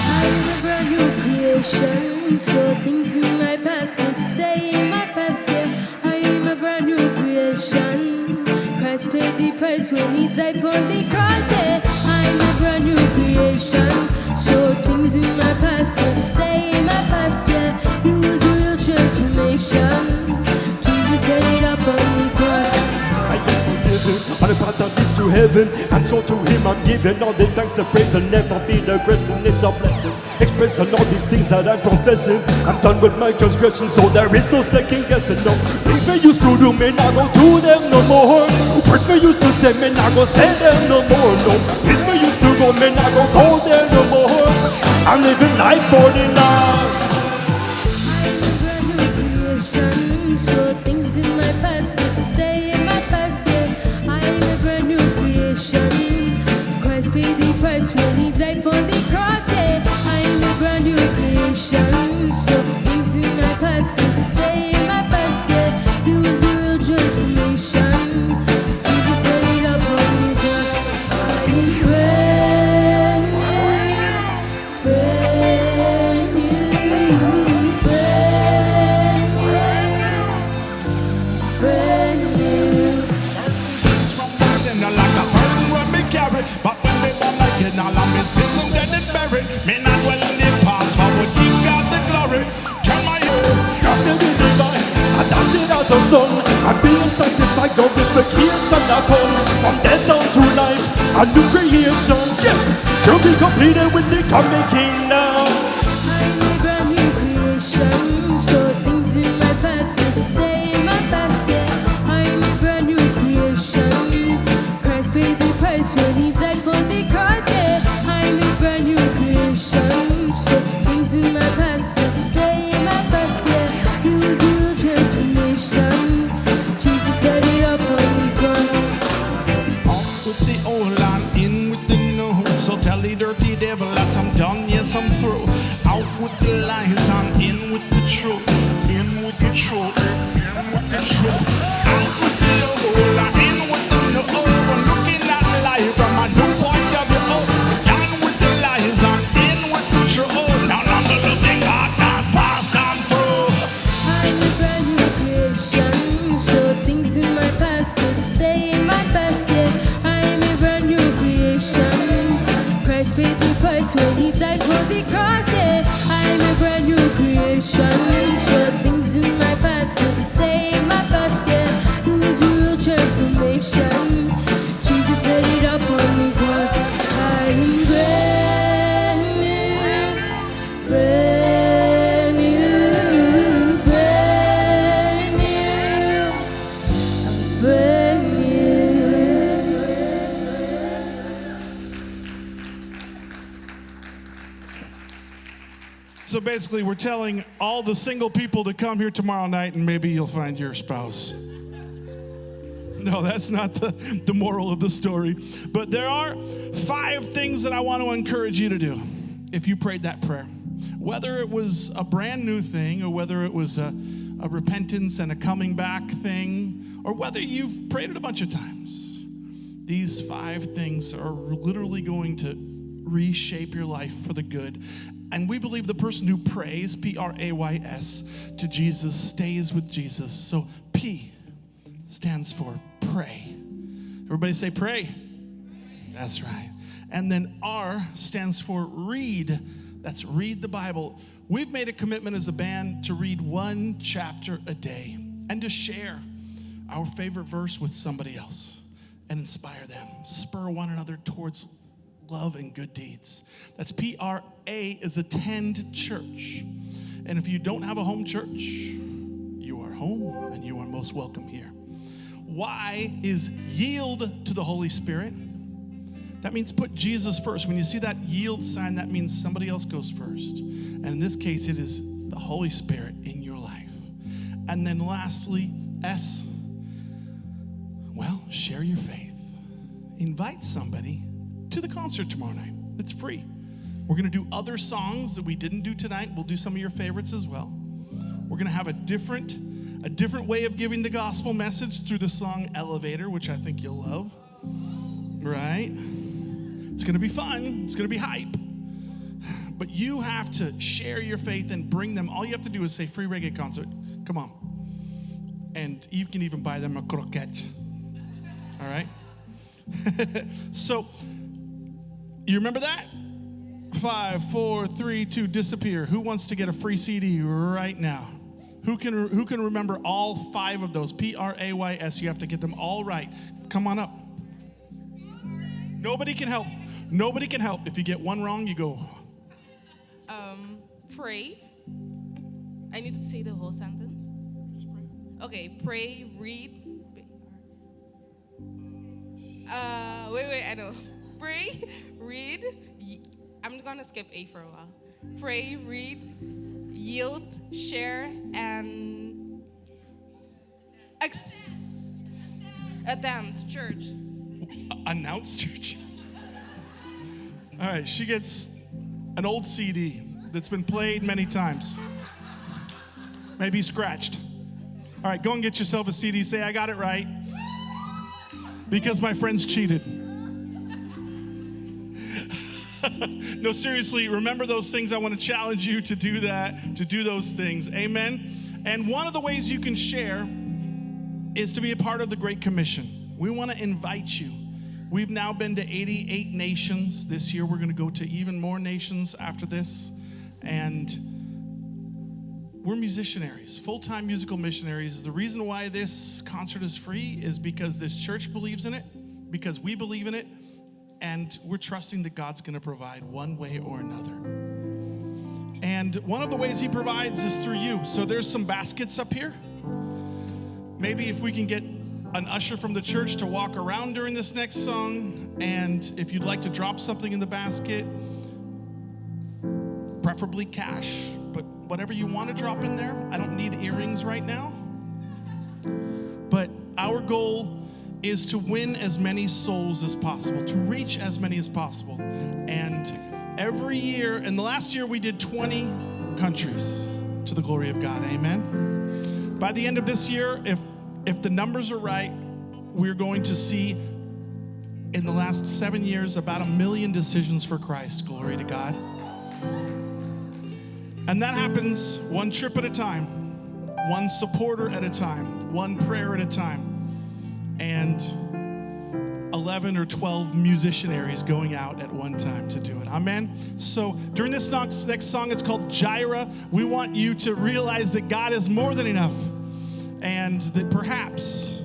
I'm a brand new creation, so things in my past will stay in my past. Yeah, I am a brand new creation. Christ paid the price when he died on the cross. Yeah, I'm a brand new creation, so things in my past will stay in my past. Yeah, it was a real transformation. Jesus paid it up on the cross. I am forgiven on a path that leads to heaven, and so to him I'm giving all the thanks and praise. I'll never be aggressive, it's a blessing. Expressing all these things that I'm professing. I'm done with my transgression, so there is no second guessing. No things we used to do, may not go do them no more. Words we used to say, may not go say them no more. No things we used to go, may not go there no more. I'm living life for the now. I'm a brand new creation, so things in my past will stay in my past. Yeah, I am a brand new creation. Christ paid the price when he died on the cross. Yeah, I am a brand new creation, so things in my past will stay in my past. Yeah, it was a real transformation. Jesus paid it up on the cross. I am brand new, brand new, brand new. It's from burden like a burden when me carry. But when they born like it, all of me sins and get it buried. Me not dwell in the past, for we give God the glory. Turn my ears. After the divine, adopted as a son, I'm being sanctified, glorification I come. From death down to life, a new creation. Yeah, to be completed with the coming King now. I'm a brand new creation, so things in my past will stay in my past. Yeah, I'm a brand new creation. Christ paid the price when he died on the cross. Yeah, I'm a brand new creation, so things in my past will stay in my past. Yeah, it was a real transformation. Jesus paid it up on the cross. Off with the old and in with the new. So tell the dirty devil that I'm done, yes I'm through. Out with the lies and in with the truth. In with the truth, in with the truth. Out with the old and in with the new. I'm looking at life from a new point of view. Down with the lies and in with the truth. Now I'm looking back as past and through. I'm a brand new creation, so things in my past will stay in my past. Yeah, I am a brand new creation. Christ paid the price price when he died for the cross, yeah. I'm a brand new creation. So things in my past will stay in my past, yeah. It was a real transformation. Jesus paid it up on the cross. I'm brand new, brand new, brand new, I'm brand new. So basically, we're telling all the single people to come here tomorrow night and maybe you'll find your spouse. No, that's not the moral of the story. But there are 5 things that I want to encourage you to do if you prayed that prayer. Whether it was a brand new thing or whether it was a repentance and a coming back thing, or whether you've prayed it a bunch of times. These 5 things are literally going to reshape your life for the good. And we believe the person who prays, P-R-A-Y-S, to Jesus stays with Jesus. So P stands for pray. Everybody say pray. That's right. And then R stands for read. That's read the Bible. We've made a commitment as a band to read 1 chapter a day and to share our favorite verse with somebody else and inspire them, spur one another towards love and good deeds. That's P-R-A is attend church. And if you don't have a home church, you are home and you are most welcome here. Y is yield to the Holy Spirit. That means put Jesus first. When you see that yield sign, that means somebody else goes first. And in this case, it is the Holy Spirit in your life. And then lastly, S, well, share your faith. Invite somebody to the concert tomorrow night. It's free. We're going to do other songs that we didn't do tonight. We'll do some of your favorites as well. We're going to have a different way of giving the gospel message through the song Elevator, which I think you'll love. Right? It's going to be fun. It's going to be hype. But you have to share your faith and bring them. All you have to do is say free reggae concert. Come on. And you can even buy them a croquette. All right? So, you remember that? 5, 4, 3, 2, disappear. Who wants to get a free CD right now? Who can remember all 5 of those? P-R-A-Y-S. You have to get them all right. Come on up. Nobody can help. Nobody can help. If you get one wrong, you go. Pray. I need to say the whole sentence. Just pray. Okay, pray, read. Wait, I know. Pray, read. I'm gonna skip A for a while. Pray, read, yield, share, and attend church. Announce church. All right, she gets an old CD that's been played many times. Maybe scratched. All right, go and get yourself a CD. Say, I got it right. Because my friends cheated. No, seriously, remember those things. I want to challenge you to do that, to do those things. Amen. And one of the ways you can share is to be a part of the Great Commission. We want to invite you. We've now been to 88 nations. This year we're going to go to even more nations after this. And we're musicianaries, full-time musical missionaries. The reason why this concert is free is because this church believes in it, because we believe in it, and we're trusting that God's going to provide one way or another. And one of the ways he provides is through you. So there's some baskets up here. Maybe if we can get an usher from the church to walk around during this next song, and if you'd like to drop something in the basket, preferably cash, but whatever you want to drop in there. I don't need earrings right now. But our goal is to win as many souls as possible, to reach as many as possible. And every year, and the last year we did 20 countries to the glory of God, amen? By the end of this year, if the numbers are right, we're going to see in the last 7 years about 1 million decisions for Christ, glory to God. And that happens one trip at a time, one supporter at a time, one prayer at a time. And 11 or 12 musicianaries going out at one time to do it. Amen? So during this next song, it's called Jireh. We want you to realize that God is more than enough, and that perhaps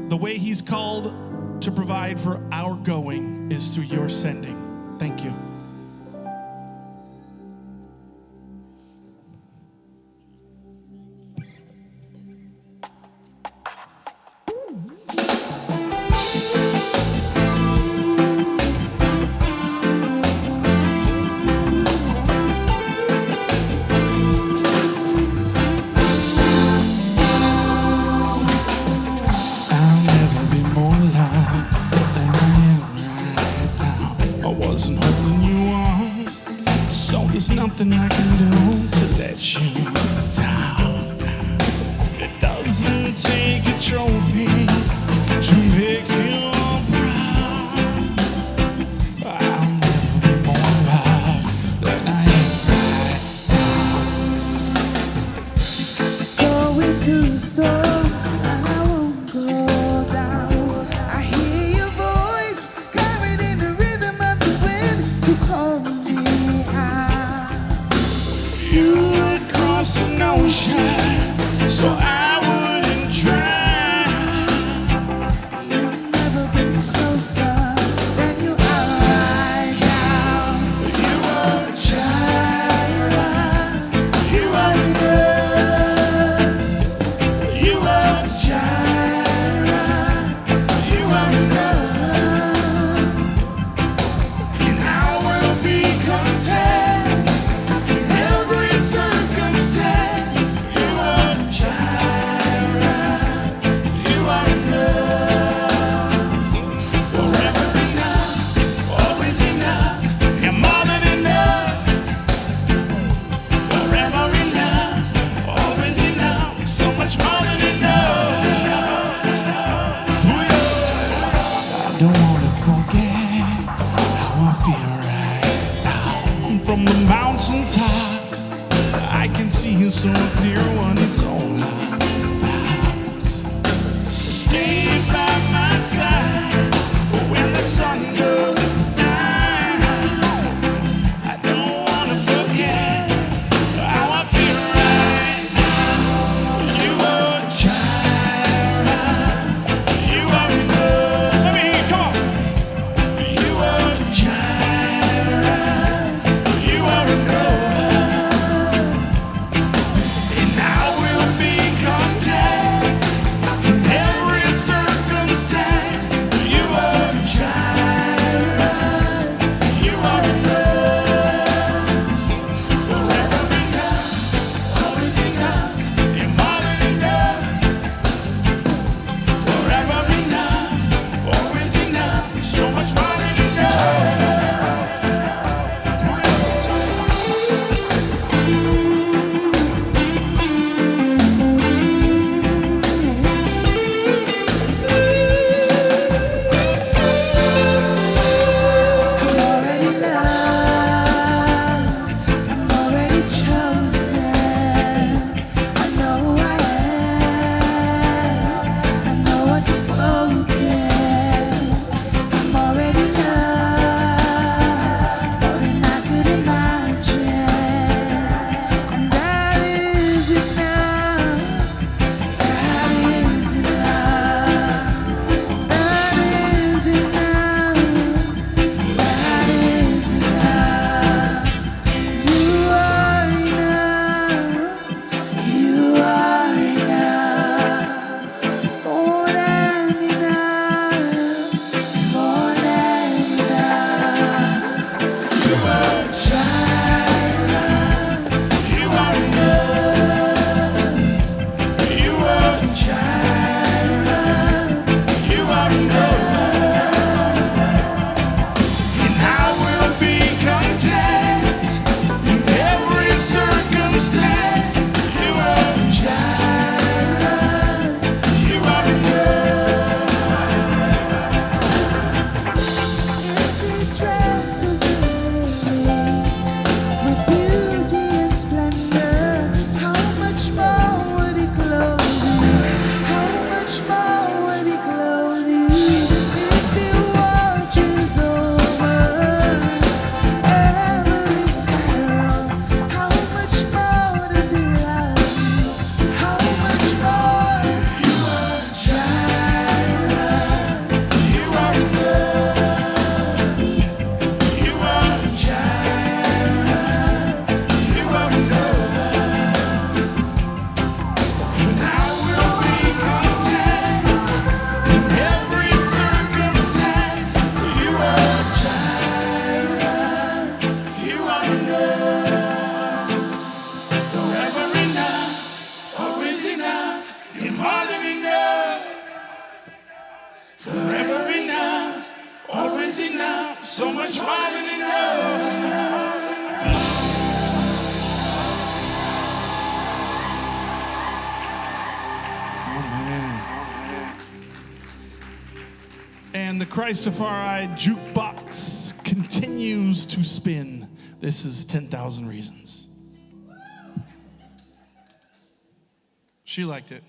the way he's called to provide for our going is through your sending. Thank you. I'll never be more loved than I am right now. I wasn't holding you on, so there's nothing I can do to let you down. It doesn't take a trophy to make you proud. I'll never be more loved than I am right Going through the storm, and I won't go down. I hear your voice carried in the rhythm of the wind to call me out. You would cross an ocean so I wouldn't drown. You've never been closer than you are right now. You are Jireh, you are enough. You are Jireh, you are enough. and I will be content in every circumstance. You are Jireh, you are enough. Forever enough, always enough, and more than enough. Forever enough, always enough, so much more than enough. Ooh, yeah. I don't wanna forget how I feel right now. From the mountaintop, I can see you so clear when it's all about. So stay by my side when the sun goes down. I don't wanna forget how I feel right now. You are Jireh, you are enough. Let me hear you, come on. You are Jireh, you are enough, and I will be content in every circumstance. You are Jireh, Christafari jukebox continues to spin. This is 10,000 Reasons. She liked it.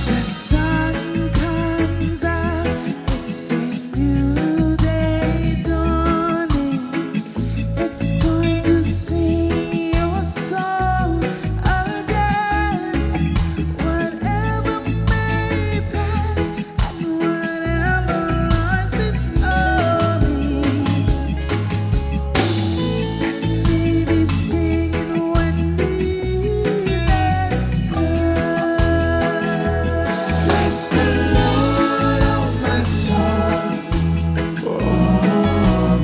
The sun comes out, it's a new day dawning. It's time to sing your song again. Whatever may pass and whatever lies before me. Let me be singing when the evening comes. Bless the Lord, oh my soul, oh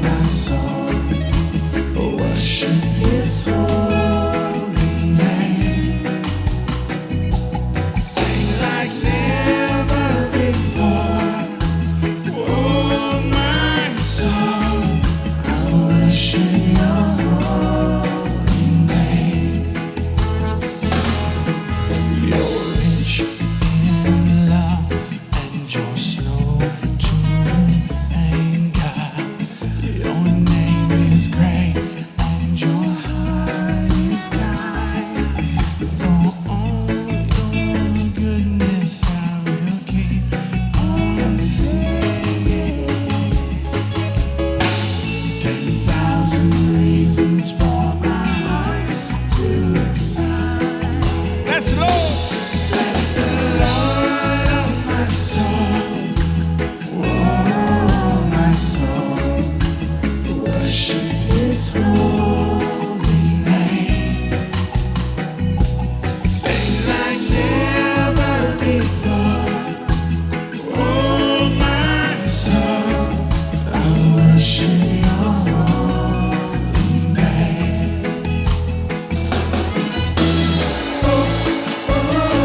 my soul. Worship His holy name. Sing like never before. Oh my soul, I worship Your holy name. You're rich in love and you're slow to anger. Your name is great and your heart is kind. For all your goodness, I will keep on singing. 10,000 reasons for my heart to find. That's low. Bless the Lord, oh my soul, oh my soul. Worship His holy name. Sing like never before. Oh my soul, I worship Your holy name. Oh, oh,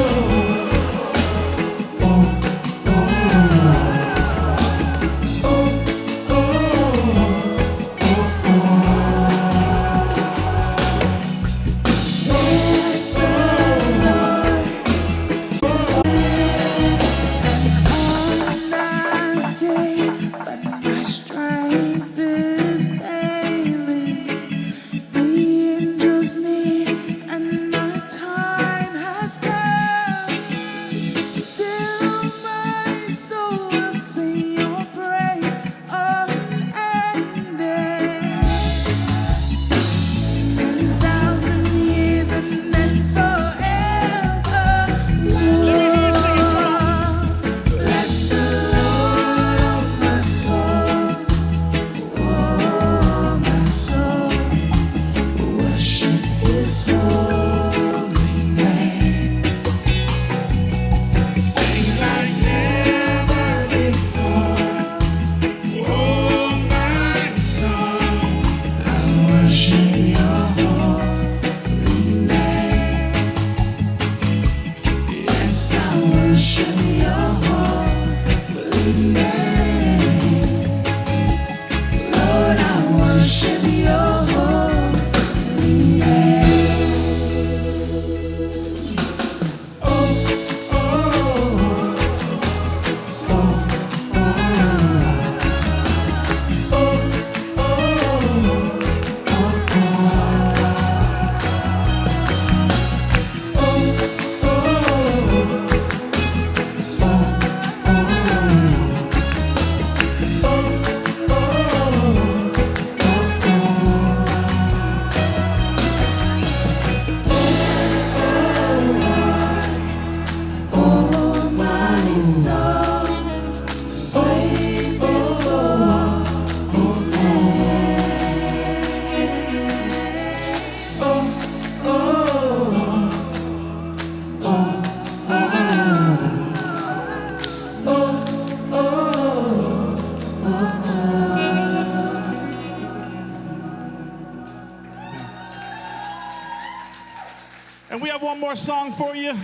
And we have one more song for you.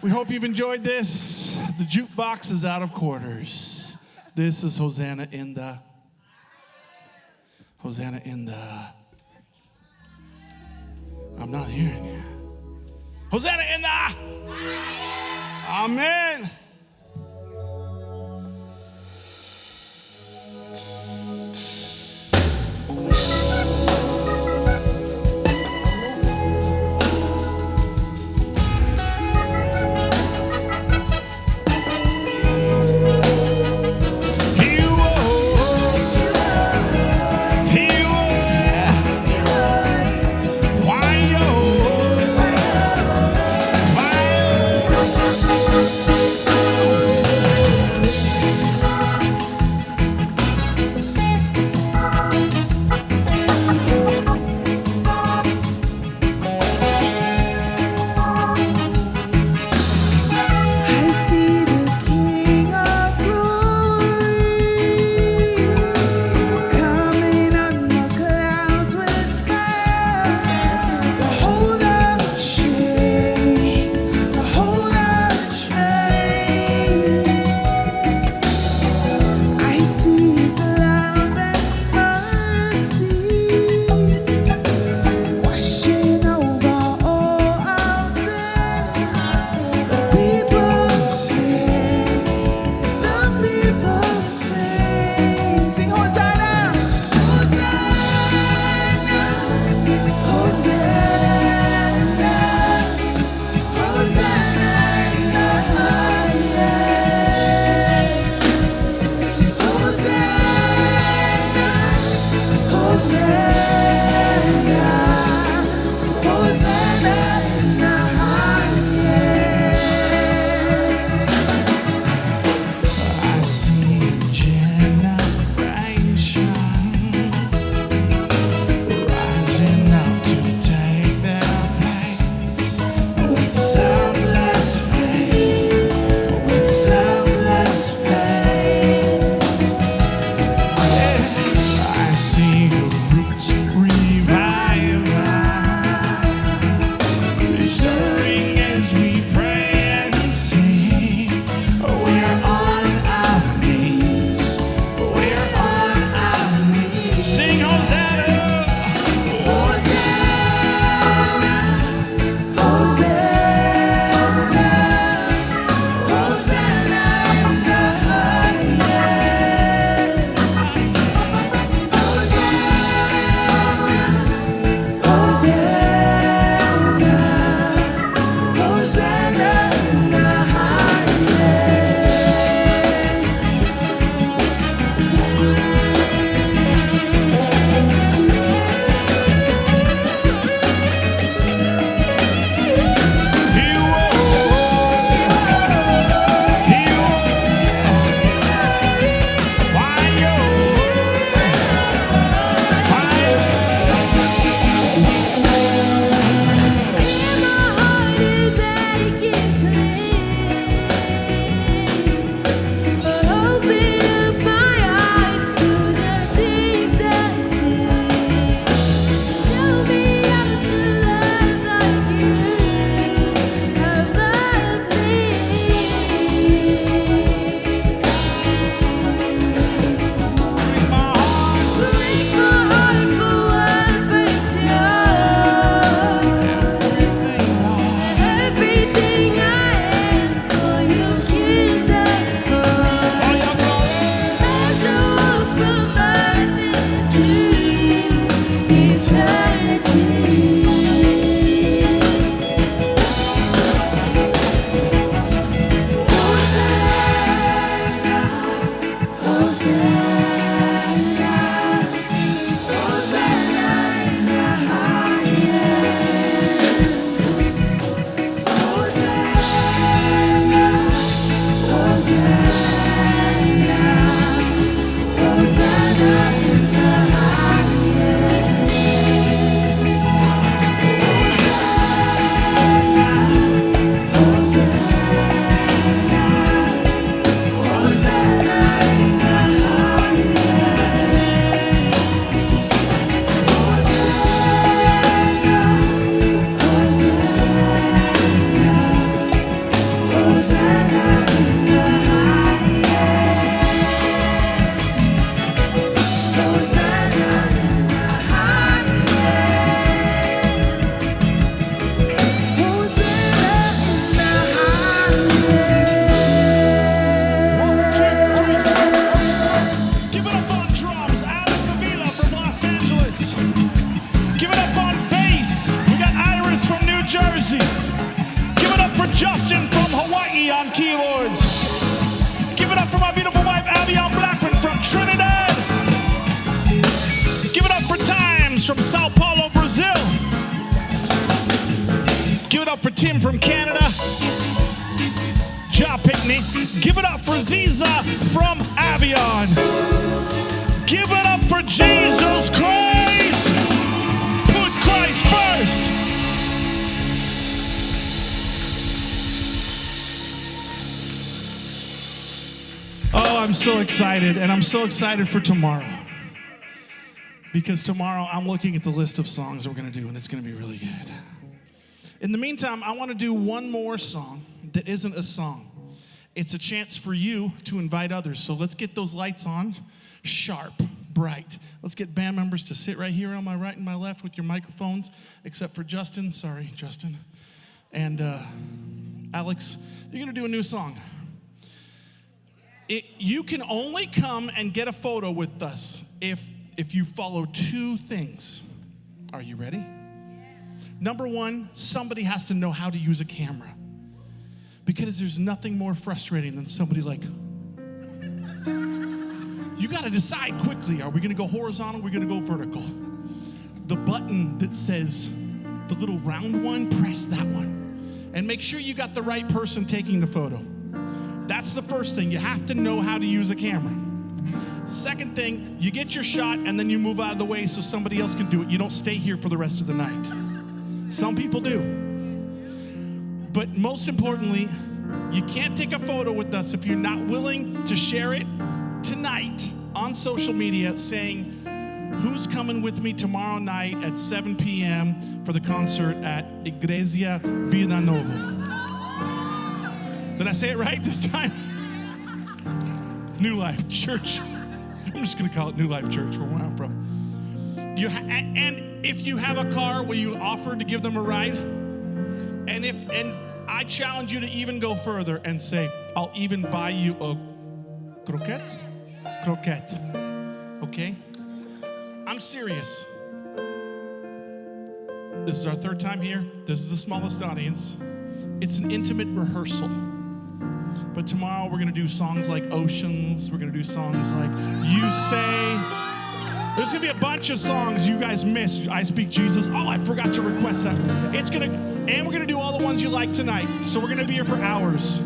We hope you've enjoyed this. The jukebox is out of quarters. This is Hosanna in the. Hosanna in the. I'm not hearing you. Hosanna in the. Amen. Why, on keyboards. Give it up for my beautiful wife, Avion Blackman from Trinidad. Give it up for Times from Sao Paulo, Brazil. Give it up for Tim from Canada. Ja Pickney. Give it up for Ziza from Avion. Give it up for Jesus Christ. Put Christ first. Oh, I'm so excited, and I'm so excited for tomorrow. Because tomorrow I'm looking at the list of songs we're going to do, and it's going to be really good. In the meantime, I want to do one more song that isn't a song. It's a chance for you to invite others. So let's get those lights on, sharp, bright. Let's get band members to sit right here on my right and my left with your microphones, except for Justin. Sorry, Justin. And Alex, you're going to do a new song. You can only come and get a photo with us if you follow two things. Are you ready? Number one, somebody has to know how to use a camera. Because there's nothing more frustrating than somebody like, you gotta decide quickly, are we gonna go horizontal, are we gonna go vertical? The button that says, the little round one, press that one. And make sure you got the right person taking the photo. That's the first thing, you have to know how to use a camera. Second thing, you get your shot and then you move out of the way so somebody else can do it. You don't stay here for the rest of the night. Some people do. But most importantly, you can't take a photo with us if you're not willing to share it tonight on social media saying, who's coming with me tomorrow night at 7 p.m. for the concert at Igreja Vida Nova? Did I say it right this time? New Life Church. I'm just going to call it New Life Church from where I'm from. And if you have a car, will you offer to give them a ride? And I challenge you to even go further and say, I'll even buy you a croquette. Okay? I'm serious. This is our third time here. This is the smallest audience. It's an intimate rehearsal. But tomorrow we're going to do songs like Oceans. We're going to do songs like You Say. There's going to be a bunch of songs you guys missed. I Speak Jesus. Oh, I forgot to request that. And we're going to do all the ones you like tonight. So we're going to be here for hours.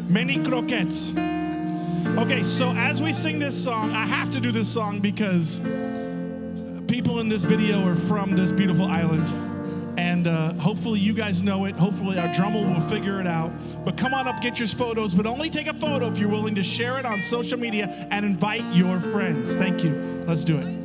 Many croquettes. Okay, so as we sing this song, I have to do this song because people in this video are from this beautiful island. And hopefully you guys know it. Hopefully our drummer will figure it out. But come on up, get your photos. But only take a photo if you're willing to share it on social media and invite your friends. Thank you. Let's do it.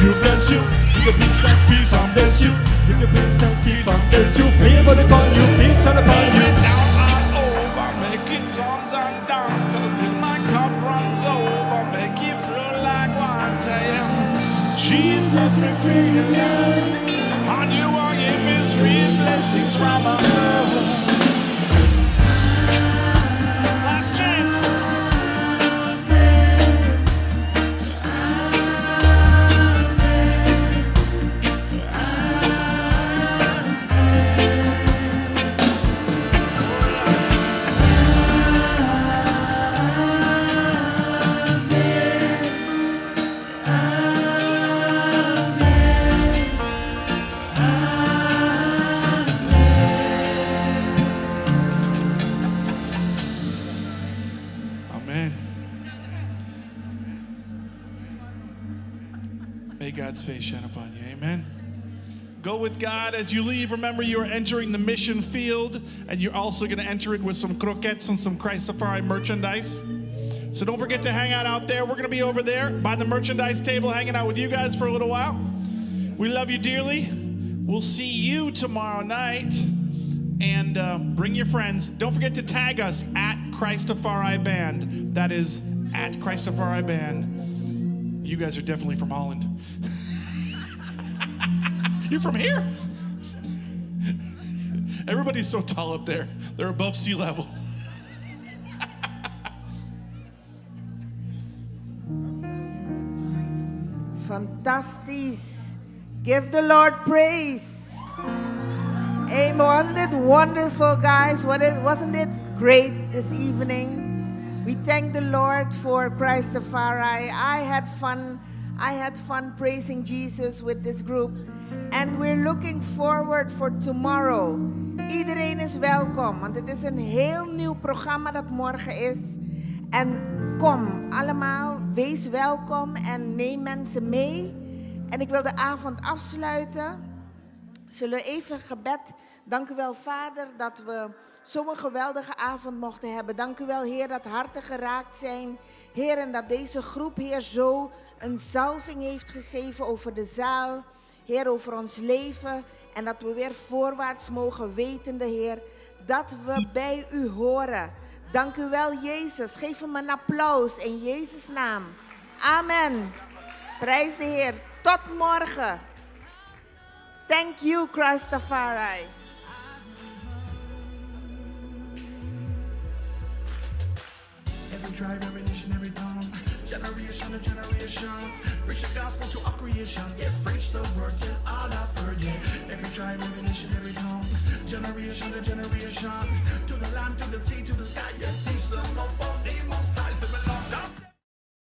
bless you, bless you. Peace and bless you. Give you peace and keep and bless you. Favor upon you, peace and upon Bring you. it down and over, make it drums and dancers. Till my cup runs over, make it flow like water. Yeah. Jesus, we free you, and you are giving me sweet blessings from above. Last chance. Amen. May God's face shine upon you. Amen. Go with God as you leave. Remember, you are entering the mission field, and you're also going to enter it with some croquettes and some Christafari merchandise. So don't forget to hang out there. We're going to be over there by the merchandise table hanging out with you guys for a little while. We love you dearly. We'll see you tomorrow night. And bring your friends. Don't forget to tag us at Christafari Band. That is at Christafari Band. You guys are definitely from Holland. You're from here? Everybody's so tall up there. They're above sea level. Fantastic. Give the Lord praise. Amen. Wasn't it wonderful, guys? Wasn't it great this evening? We thank the Lord for Christafari. I had fun praising Jesus with this group. And we're looking forward for tomorrow. Iedereen is welkom, want het is een heel nieuw programma dat morgen is. En kom allemaal, wees welkom en neem mensen mee. En ik wil de avond afsluiten. Zullen we even gebed. Dank u wel, Vader, dat we zo'n geweldige avond mochten hebben. Dank u wel, Heer, dat harten geraakt zijn. Heer, en dat deze groep, Heer, zo een zalving heeft gegeven over de zaal. Heer, over ons leven. En dat we weer voorwaarts mogen wetende, Heer, dat we bij u horen. Dank u wel, Jezus. Geef hem een applaus in Jezus' naam. Amen. Prijs de Heer. Tot morgen. Thank you, Christafari. Every tribe, every nation, every tongue, generation to generation, preach the gospel to all creation. Yes, preach the word till all have heard. Yeah, every tribe, every nation, every tongue, generation to generation, to the land, to the sea, to the sky.